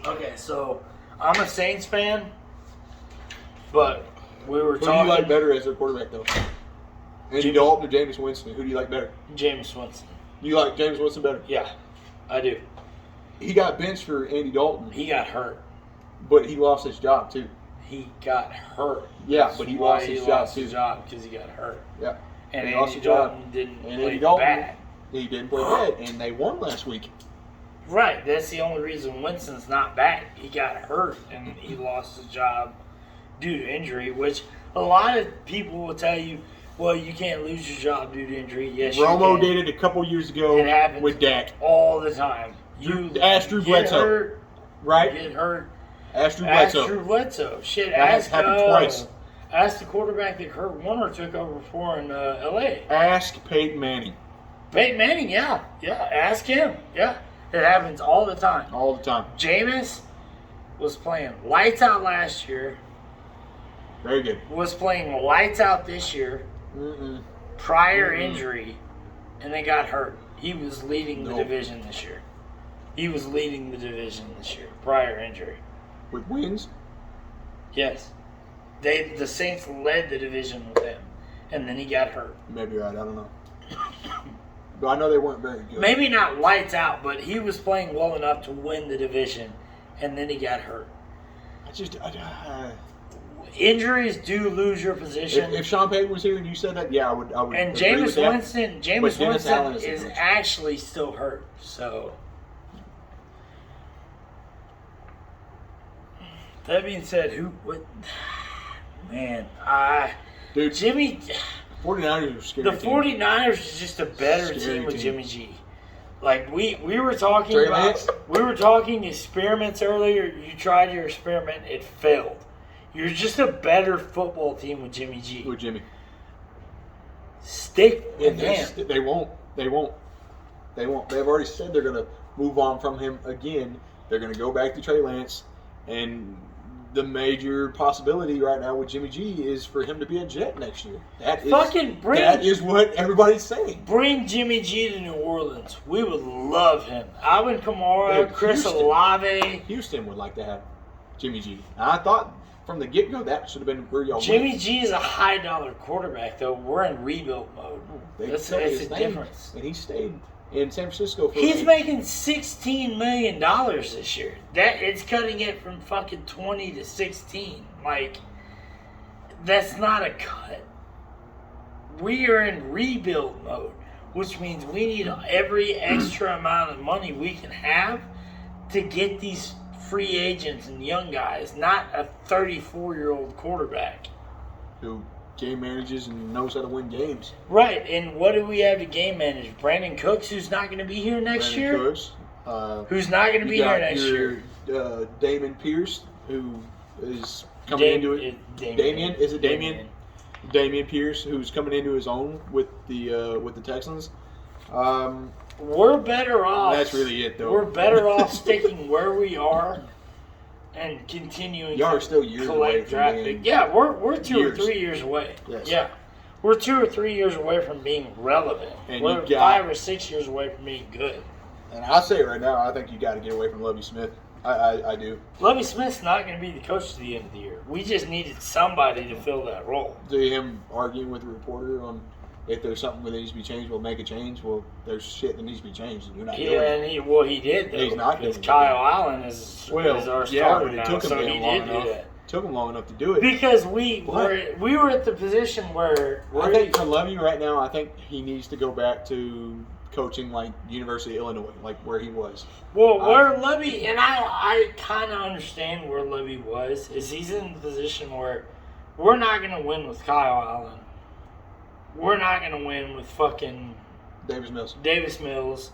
Okay, so I'm a Saints fan, but we were talking. Who do you like better as their quarterback, though? Andy Dalton or Jameis Winston? Who do you like better? Jameis Winston. You like Jameis Winston better? Yeah, I do. He got benched for Andy Dalton. He got hurt. But he lost his job, too. He got hurt. Yeah, but he lost his job, too. He lost his job because he got hurt. Yeah. And Andy Dalton didn't play bad. He didn't play bad, and they won last week. Right. That's the only reason Winston's not back. He got hurt, and he lost his job due to injury, which a lot of people will tell you, well, you can't lose your job due to injury. Yes, Romo you can. did it a couple years ago with Dak. All the time. You ask Drew Bledsoe. Hurt, right? Get hurt. Ask Drew Bledsoe. Ask Drew Bledsoe. Shit, That's happened twice. Ask the quarterback that Kurt Warner took over for in L.A. Ask Peyton Manning. Peyton Manning, yeah. Ask him, yeah. It happens all the time. All the time. Jameis was playing lights out last year. Very good. was playing lights out this year, prior injury, and then got hurt. He was leading the division this year. Prior injury. With wins? Yes. The Saints led the division with him, and then he got hurt. You may be right. I don't know. But I know they weren't very good. Maybe not lights out, but he was playing well enough to win the division, and then he got hurt. Injuries do lose your position. If Sean Payton was here and you said that, yeah, I would. And agree Jameis with Winston, But Dennis Allen is is the coach. actually still hurt. So that being said, Dude, Jimmy, 49ers are scary. the team. 49ers is just a better Scary team with team. Jimmy G. Like we were talking Trey about, Lance? we were talking experiments earlier. You tried your experiment, it failed. You're just a better football team with Jimmy G. With Jimmy. Stick with him. They won't. They've already said they're going to move on from him again. They're going to go back to Trey Lance. And the major possibility right now with Jimmy G is for him to be a Jet next year. That is what everybody's saying. Bring Jimmy G to New Orleans. We would love him. Alvin Kamara, Dude, Chris Houston. Olave. Houston would like to have Jimmy G. And I thought from the get-go that should have been where y'all Jimmy went. G is a high-dollar quarterback, though. We're in rebuild mode. That's told me a his name, difference. And he stayed in San Francisco for He's making $16 million this year. It's cutting it from fucking 20 to 16. Like, that's not a cut. We are in rebuild mode, which means we need every extra amount of money we can have to get these free agents and young guys, not a 34-year-old quarterback. who game manages and knows how to win games. Right, and what do we have to game manage? Brandon Cooks, who's not going to be here next year? Cooks. Who's not going to be here next year? Damon Pierce, who is coming into it. Damian, is it Damian? Damian Pierce, who's coming into his own with the Texans. We're better off. That's really it, though. We're better off sticking where we are and continuing Y'all are to still years away collect from draft being picks. Yeah, we're 2 years. or 3 years away. Yes. Yeah. We're 2 or 3 years away from being relevant. And We're you got- 5 or 6 years away from being good. And I say it right now, I think you got to get away from Lovie Smith. I do. Lovie Smith's not going to be the coach at the end of the year. We just needed somebody to fill that role. See him arguing with the reporter on if there's something that needs to be changed, we'll make a change. Well, there's shit that needs to be changed, and you're not doing Yeah, it. and he did though. He's not because doing it. Kyle Allen is our starter but it now, took him so he damn long did do enough. that. Took him long enough to do it. Because we But- were at the position where I think for Lovie right now, I think he needs to go back to coaching like University of Illinois, like where he was. where Lovie, and I kind of understand where Lovie was, is he's in the position where we're not going to win with Kyle Allen. We're not going to win with fucking Davis Mills. Davis Mills.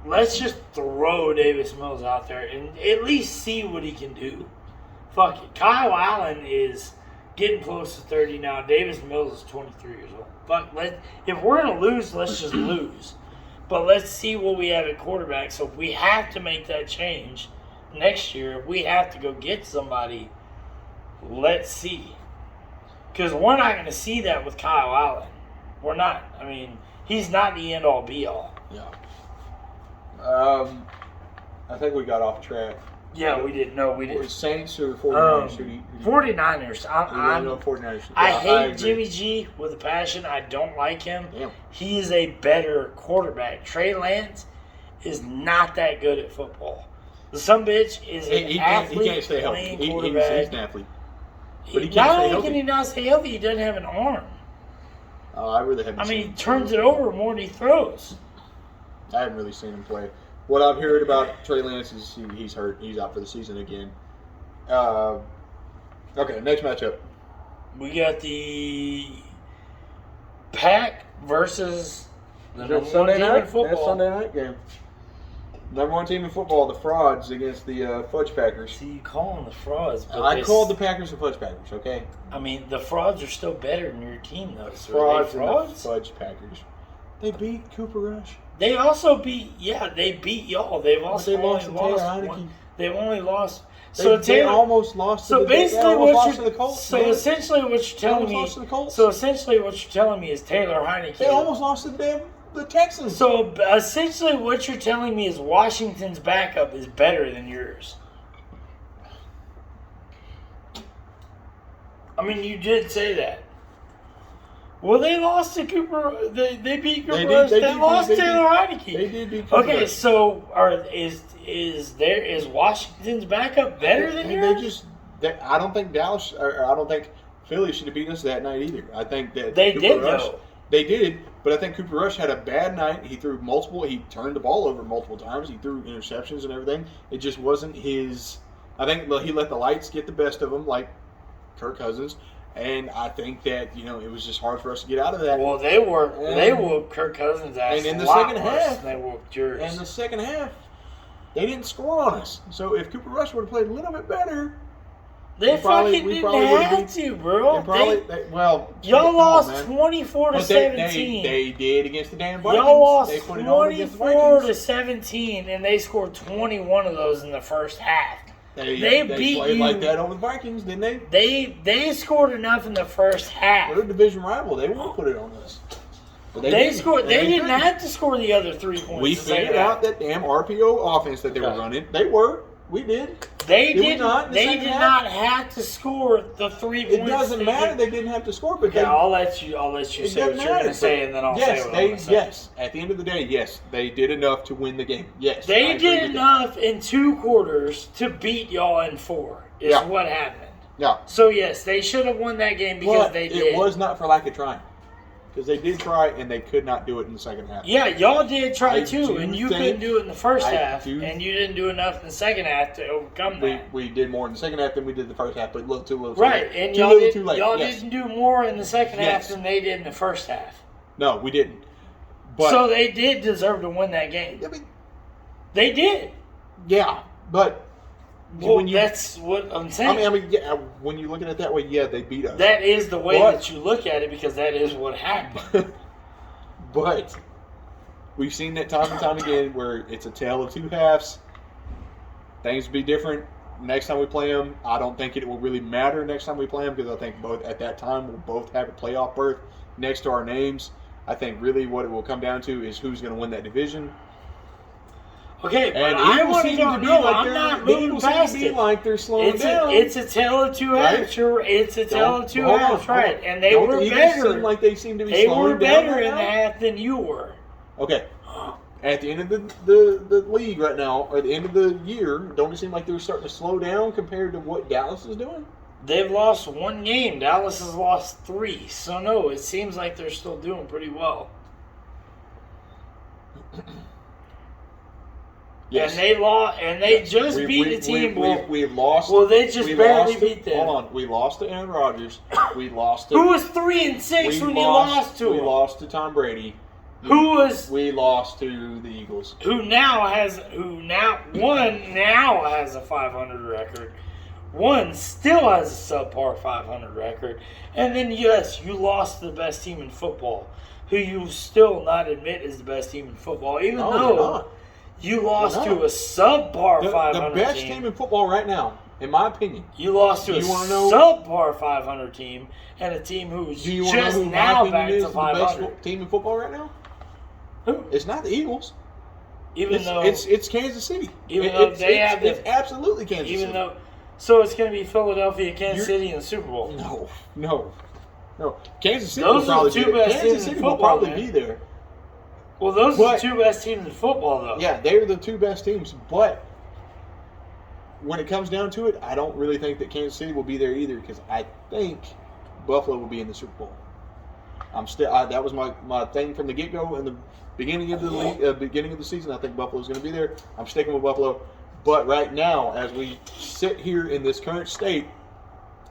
Let's just throw Davis Mills out there and at least see what he can do. Fuck it. Kyle Allen is getting close to 30 now. Davis Mills is 23 years old. Fuck, if we're going to lose, let's just lose. But let's see what we have at quarterback. So if we have to make that change next year, if we have to go get somebody, let's see. Because we're not going to see that with Kyle Allen. We're not. I mean, he's not the end-all, be-all. Yeah. I think we got off track. Yeah, we didn't. No, we didn't. Saints or 49ers? 49ers. No, 49ers. I Yeah, hate agree. Jimmy G with a passion. I don't like him. Damn. He is a better quarterback. Trey Lance is not that good at football. The sumbitch is an He athlete can't stay healthy. playing He's quarterback. an athlete. But he can't Not stay only healthy. can he not stay healthy, he doesn't have an arm. I really haven't I seen mean, him he turns play. it over more than he throws. I haven't really seen him play. What I've heard about Trey Lance is he's hurt. He's out for the season again. Okay, next matchup. We got the Pack versus the number one team in football. That's Sunday night game. Number one team in football, the Frauds against the Fudge Packers. See, you call them the frauds, but I called the Packers the Fudge Packers, okay? I mean, the frauds are still better than your team, though. So Frauds are and they the frauds? Fudge Packers. They beat Cooper Rush. They also beat, they beat y'all. They've also They lost only to Taylor lost Heineke. one. They've only lost. They almost lost. So to the, basically, they almost what lost you're to the Colts. so man. essentially what you're telling me. Lost to the Colts. So essentially, what you're telling me is Taylor Heineke. They almost lost to the Texans. So essentially, what you're telling me is Washington's backup is better than yours. I mean, you did say that. Well, they lost to Cooper. They beat Cooper Rush. They lost Taylor Heineke. They did beat Cooper Okay, Rush. so is Washington's backup better than yours? I don't think Dallas or I don't think Philly should have beat us that night either. I think that They Cooper did, Rush, though. They did, but I think Cooper Rush had a bad night. He threw He turned the ball over multiple times. He threw interceptions and everything. It just wasn't his. I think he let the lights get the best of him, like Kirk Cousins. And I think that, it was just hard for us to get out of that. Well, they whooped Kirk Cousins' ass. And in the a lot second worse half, than they whooped yours. And the second half, they didn't score on us. So if Cooper Rush would have played a little bit better, they probably didn't have to, bro. Y'all lost 24-17. They did against the damn Vikings. Y'all lost They put it on against the 24-17, and they scored 21 of those in the first half. They beat played you like that over the Vikings, didn't they? They scored enough in the first half. They're a division rival. They won't put it on us. They scored. They didn't have to score the other 3 points. We figured out that damn RPO offense that they were running. We did. They did not. They did not have to score the 3 points. It doesn't matter. They didn't have to score, but I'll let you say what you're going to say, and then I'll say what I'm going to say. Yes. At the end of the day, yes, they did enough to win the game. Yes, they did enough in 2 quarters to beat y'all in 4. Is what happened. Yeah. So yes, they should have won that game because they did. It was not for lack of trying. Because they did try, and they could not do it in the second half. Yeah, y'all did try too, and you couldn't do it in the first half, and you didn't do enough in the second half to overcome that. We did more in the second half than we did the first half, but a little too late. Right, and y'all didn't do more in the second half than they did in the first half. No, we didn't. But, so they did deserve to win that game. They did. Yeah, but... Well, that's what I'm saying. When you look at it that way, yeah, they beat us. That is the way that you look at it because that is what happened. But we've seen that time and time again where it's a tale of 2 halves. Things will be different next time we play them. I don't think it will really matter next time we play them because I think both at that time we'll both have a playoff berth next to our names. I think really what it will come down to is who's going to win that division. Okay, but and I want to know. I'm not moving past it. Like they're slowing down. It's a tale of 2 halves. Right? It's a tale of 2 halves, right? And they were better. Seem like they seem to be they slowing were better down in the half than you were. Okay. At the end of the league right now, or the end of the year, don't it seem like they're starting to slow down compared to what Dallas is doing? They've lost 1 game. Dallas has lost 3. So no, it seems like they're still doing pretty well. Yes. And they lost, and they just beat the team. We've lost. Well, they just barely beat them. Hold on, we lost to Aaron Rodgers. We lost to. Who was 3-6 when you lost to him? We lost to Tom Brady. We lost to the Eagles. One now has a 500 record. One still has a subpar 500 record. And then yes, you lost to the best team in football, who you still not admit is the best team in football, even though you lost to a subpar 500 The best team in football right now, in my opinion. You lost to a subpar 500 team and a team who's just now back to 500. The best team in football right now? Who? It's not the Eagles. Though it's Kansas City. It's absolutely Kansas City. So it's going to be Philadelphia, Kansas City in the Super Bowl. No. Kansas City those will are the 2 best teams in football. Probably be there. Well, those are the 2 best teams in football, though. Yeah, they're the 2 best teams. But when it comes down to it, I don't really think that Kansas City will be there either because I think Buffalo will be in the Super Bowl. That was my thing from the get-go in the beginning of the league, beginning of the season. I think Buffalo's going to be there. I'm sticking with Buffalo. But right now, as we sit here in this current state,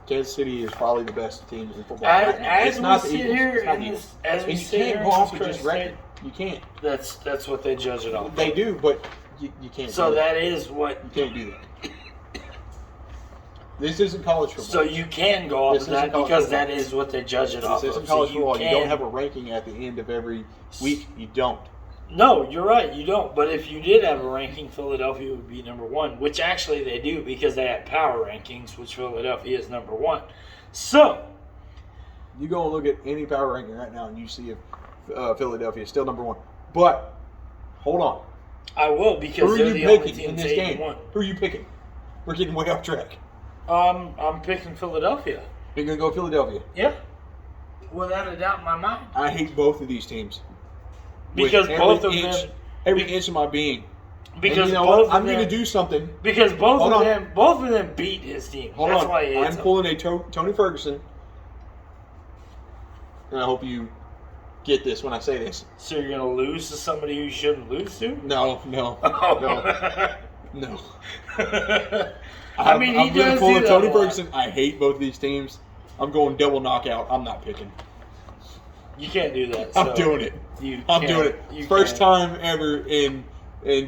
Kansas City is probably the best team in football. As we sit here you can't go off with just record. You can't. That's what they judge it on. They do, but you can't. So that is what you can't do that. This isn't college football. So you can go off of that because that is what they judge it off of. This isn't college football. You don't have a ranking at the end of every week. You don't. No, you're right. You don't. But if you did have a ranking, Philadelphia would be number one, which actually they do because they have power rankings, which Philadelphia is number one. So, You go and look at any power ranking right now, and you see if Philadelphia is still number one. But hold on, I will who because are they're you the only picking team in that's this game? 8-1. Who are you picking? We're getting way off track. I'm picking Philadelphia. You're gonna go Philadelphia. Yeah. Without a doubt in my mind. I hate both of these teams. With Because every both of inch, them. every inch of my being. Because and you know both what? I'm of going to them. do something. Because both Hold of on. them beat his team. Hold That's on. why he hates I'm them. pulling a Tony Ferguson, and I hope you get this when I say this. So you're gonna lose to somebody you shouldn't lose to? No. Oh. No. I mean, he I'm gonna does pull do a that Tony a lot. Ferguson. I hate both of these teams. I'm going double knockout. I'm not picking. You can't do that. I'm so doing it. I'm can't. doing it. You First can't. time ever in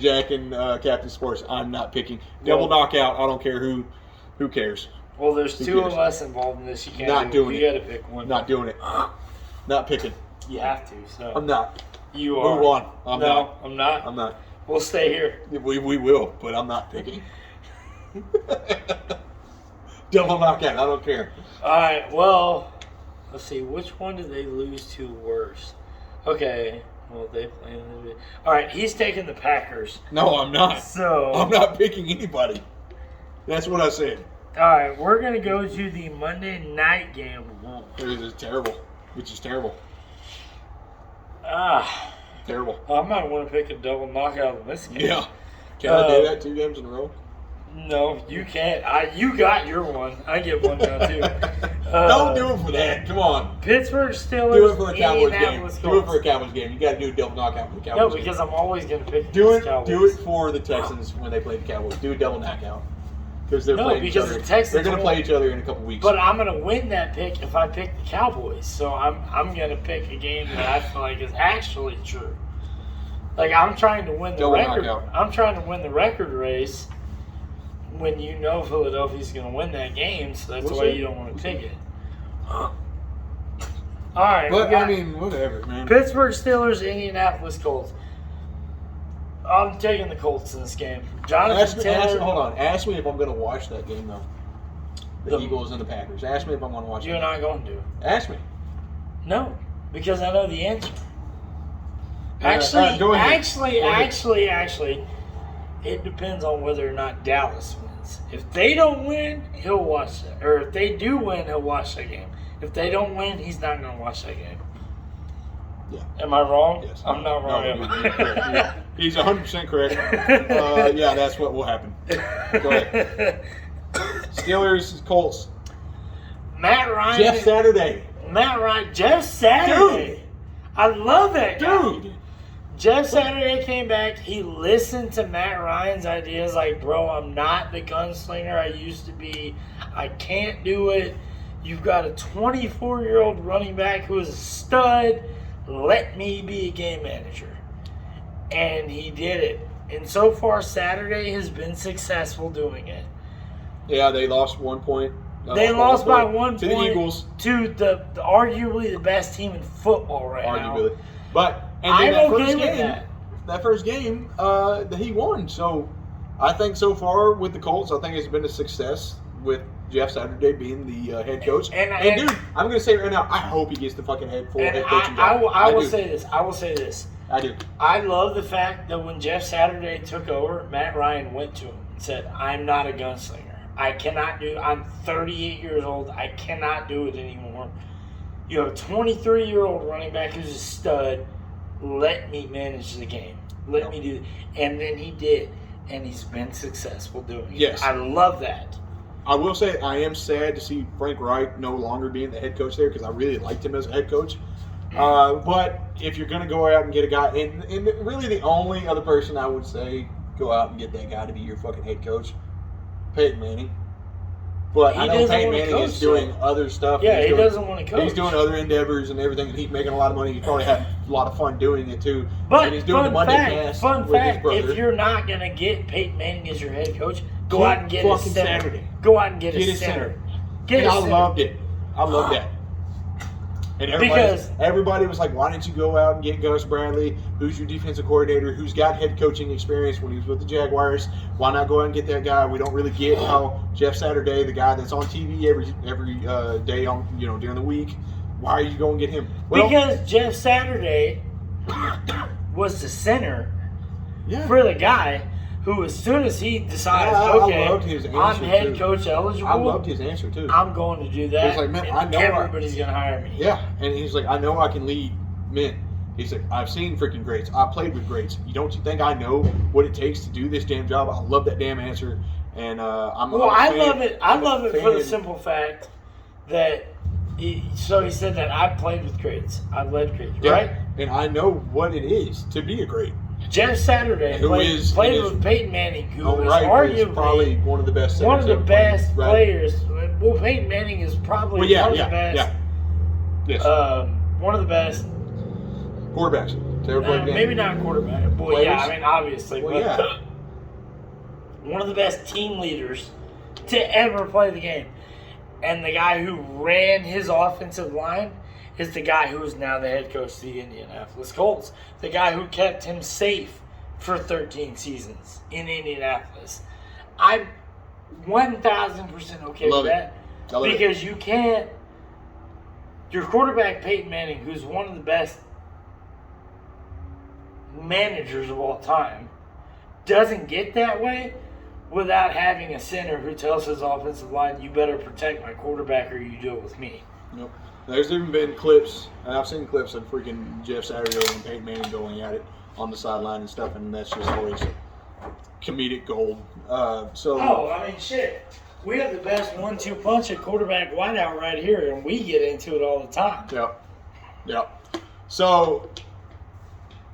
Jack and Captain Sports. I'm not picking double knockout. I don't care who cares. Well, there's Who two cares? of us involved in this. You can't. Not doing You it. got to pick one. Not doing it. Not picking. You have to. So I'm not. you are. Move on. I'm no, not. I'm not. I'm not. We'll stay here. We will, but I'm not picking. Double knockout. I don't care. All right. Well, let's see. Which one did they lose to worse? Okay. Well, they play. All right. He's taking the Packers. No, I'm not. So I'm not picking anybody. That's what I said. all right. We're gonna go to the Monday night game. Which is terrible. Which is terrible. Terrible. I might want to pick a double knockout in this game. Yeah. Can I do that 2 games in a row? No, you can't. You got your one. I get one now too. Don't do it for that. Come on. Pittsburgh Steelers. Do it for the Cowboys game. Indianapolis Do it for a Colts. Cowboys game. You got to do a double knockout for the Cowboys No, game. because I'm always going to pick Do the it. Cowboys. Do it for the Texans when they play the Cowboys. Do a double knockout because they're No, playing each because other. the Texans They're going to play won't. each other in a couple weeks. But I'm going to win that pick if I pick the Cowboys. So I'm going to pick a game that I feel like is actually true. Like I'm trying to win the Double record. knockout. I'm trying to win the record race when you know Philadelphia's going to win that game. So that's We'll why see. you don't want We'll to see. pick it. All right. But we got I mean, whatever, man. Pittsburgh Steelers, Indianapolis Colts. I'm taking the Colts in this game. Jonathan Taylor. Hold on. Ask me if I'm going to watch that game though. The The- Eagles and the Packers. Ask me if I'm going to watch it. You're not going to. Ask me. No, because I know the answer. Go ahead. Go ahead. Actually, it depends on whether or not Dallas wins. If they don't win, he'll watch that. Or if they do win, he'll watch that game. If they don't win, he's not going to watch that game. Yeah. Am I wrong? Yes. I'm not wrong. No, am I? you're correct. Yeah. He's 100% correct. Yeah, that's what will happen. Go ahead. Steelers, Colts. Matt Ryan. Jeff Saturday. Jeff Saturday. I love that guy. Dude. Jeff Saturday came back. He listened to Matt Ryan's ideas like, bro, I'm not the gunslinger I used to be. I can't do it. You've got a 24-year-old running back who is a stud. Let me be a game manager. And he did it. And so far, Saturday has been successful doing it. Yeah, they lost 1 point. They lost by 1 to point the Eagles. to the arguably the best team in football right now. Arguably. But and I'm then okay with that. First game, he won. So I think so far with the Colts, I think it's been a success with Jeff Saturday being the head coach. And dude, I'm going to say it right now, I hope he gets the fucking full And head coaching I job. will do. say this. I will say this. I do. I love the fact that when Jeff Saturday took over, Matt Ryan went to him and said, I'm not a gunslinger. I'm 38 years old. I cannot do it anymore. You have a 23-year-old running back who's a stud. Let me manage the game. Let me do it. And then he did. And he's been successful doing it. Yes. I love that. I will say I am sad to see Frank Reich no longer being the head coach there because I really liked him as a head coach. But if you're going to go out and get a guy, and really the only other person I would say go out and get that guy to be your fucking head coach, Peyton Manning. But He I know doesn't Peyton wanna Manning coach, is doing though. other stuff. Yeah, he doing, doesn't want to coach. He's doing other endeavors and everything, and he's making a lot of money. He's probably having a lot of fun doing it too. But and he's doing the Monday cast fun with his fact, brother. if you're not going to get Peyton Manning as your head coach, go Keep out and get a fucking center. Saturday. Go out and get Get a his center. center. Get And a I center. loved it. I loved that. And Because- everybody was like, why didn't you go out and get Gus Bradley? Who's your defensive coordinator? Who's got head coaching experience when he was with the Jaguars? Why not go out and get that guy? We don't really get how Jeff Saturday, the guy that's on TV every day on during the week, why are you going to get him? Well, Because Jeff Saturday was the center yeah. for the guy who, as soon as he decides, I okay, loved his answer, I'm head too. coach eligible, I loved his answer too. I'm going to do that. He's like, man, and I know everybody's going to hire me. Yeah, and he's like, I know I can lead men. He's like, I've seen freaking greats. I played with greats. Don't you think I know what it takes to do this damn job? I love that damn answer, and I'm. Well, I'm a I fan. love it. I I'm a love it for the fan. simple fact that. He said that I played with greats. I've led greats, Yeah, right? and I know what it is to be a great. Jeff Saturday Who is- played is- with Peyton Manning, who Oh, is right, is arguably probably one of the best. one of centers the ever played. best Right. players. Well, Peyton Manning is probably Well, yeah, one of yeah, the best. yeah. Yes. One of the best. Quarterbacks to ever play the game. Maybe not quarterback. Well, yeah, I mean obviously, Well, but yeah. one of the best team leaders to ever play the game. And the guy who ran his offensive line is the guy who is now the head coach of the Indianapolis Colts. The guy who kept him safe for 13 seasons in Indianapolis. I'm 1,000% okay Love with it. that. I love it. Because you can't. Your quarterback, Peyton Manning, who's one of the best managers of all time, doesn't get that way without having a center who tells his offensive line, you better protect my quarterback or you do it with me. Nope. There's even been clips, and I've seen clips of freaking Jeff Saturday and Peyton Manning going at it on the sideline and stuff, and that's just always comedic gold. Oh, I mean, shit. We have the best 1-2 punch at quarterback wideout right here, and we get into it all the time. Yep. So,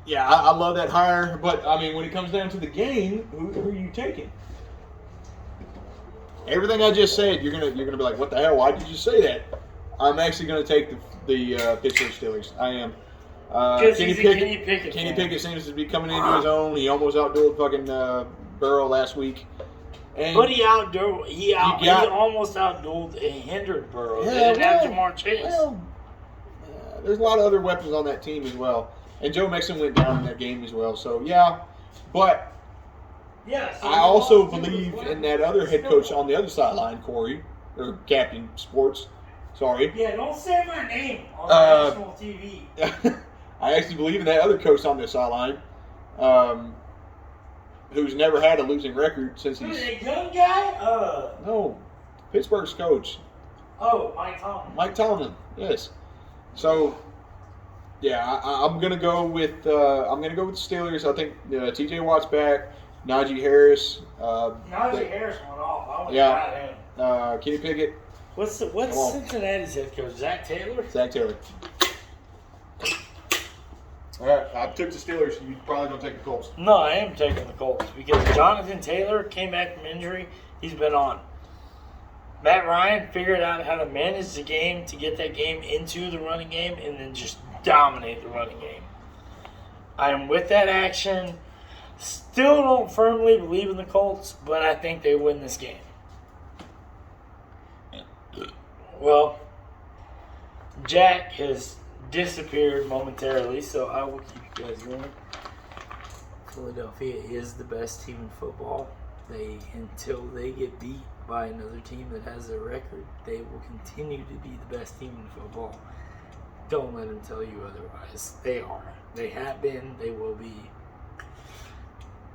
yeah, I love that hire, but I mean, when it comes down to the game, who are you taking? Everything I just said, you're gonna be like, what the hell? Why did you say that? I'm actually gonna take the Pittsburgh Steelers. I am. Kenny Pickett. Kenny Pickett seems to be coming into his own. He almost outdueled fucking Burrow last week. And But he almost outdueled and hindered Burrow. They Yeah, didn't have well, Jamar Chase. there's a lot of other weapons on that team as well. And Joe Mixon went down in that game as well. So, yeah. But Yeah, so I also believe in that other head coach on the other sideline, Corey, or Captain Sports. Sorry. Yeah, don't say my name on national TV. I actually believe in that other coach on the sideline, who's never had a losing record since Who's he's... a young guy? No, Pittsburgh's coach. Mike Tomlin. Mike Tomlin, yes. So, yeah, I'm gonna go with the Steelers. I think T.J. Watt's back, Najee Harris. Najee Harris went off. I would have got him. Kenny Pickett, What's Come on. Cincinnati's head coach? Zach Taylor? Zach Taylor. All right, I took the Steelers. You're probably gonna take the Colts. No, I am taking the Colts because Jonathan Taylor came back from injury. He's been on. Matt Ryan figured out how to manage the game to get that game into the running game and then just dominate the running game. I am with that action. Still don't firmly believe in the Colts, but I think they win this game. Well, Jack has disappeared momentarily, so I will keep you guys going. Philadelphia is the best team in football. Until they get beat by another team that has a record, they will continue to be the best team in football. Don't let them tell you otherwise. They are. They have been. They will be.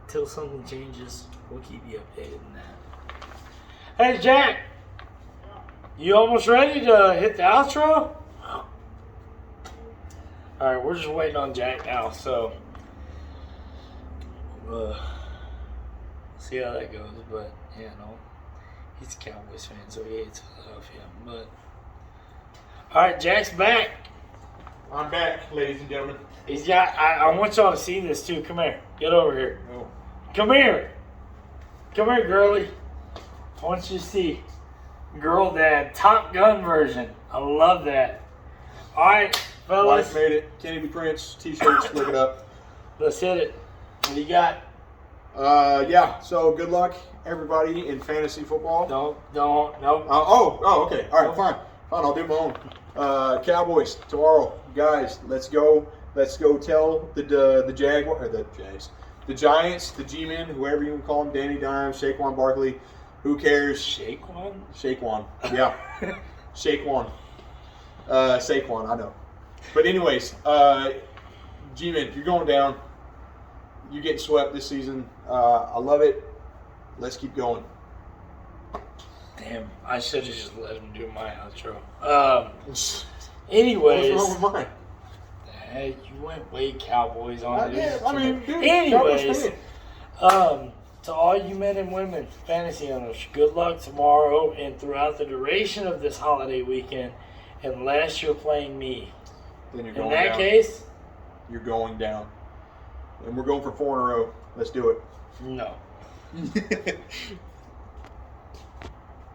Till something changes, we'll keep you updated on that. Hey, Jack. You almost ready to hit the outro? Alright, we're just waiting on Jack now, so see how that goes. But yeah, no, he's a Cowboys fan, so he hates Philadelphia. But alright, Jack's back. I'm back, ladies and gentlemen. He's got. I want y'all to see this too. Come here, get over here. Oh. Come here, girly. I want you to see Girl Dad Top Gun version. I love that. Alright, fellas. Wife made it. Kennedy Prince t-shirts. Look it up. Let's hit it. What do you got? Yeah. So good luck, everybody, in fantasy football. Nope. Okay. All right. Fine. I'll do my own. Cowboys tomorrow, guys. Let's go. Let's go tell the Jaguar or the Jags, the Giants, the G-men, whoever you can call them, Danny Dimes, Saquon Barkley. Who cares? Saquon? Saquon. Yeah. Saquon. Saquon, I know. But anyways, G-men, you're going down. You're getting swept this season. I love it. Let's keep going. Damn, I should have just let him do my outro. Anyways. What's wrong with mine? Hey, you went way Cowboys on it. Yeah, I mean, dude, anyways, to all you men and women, fantasy owners, good luck tomorrow and throughout the duration of this holiday weekend, unless you're playing me. Then you're In going that down. case, You're going down. And we're going for 4 in a row. Let's do it. no.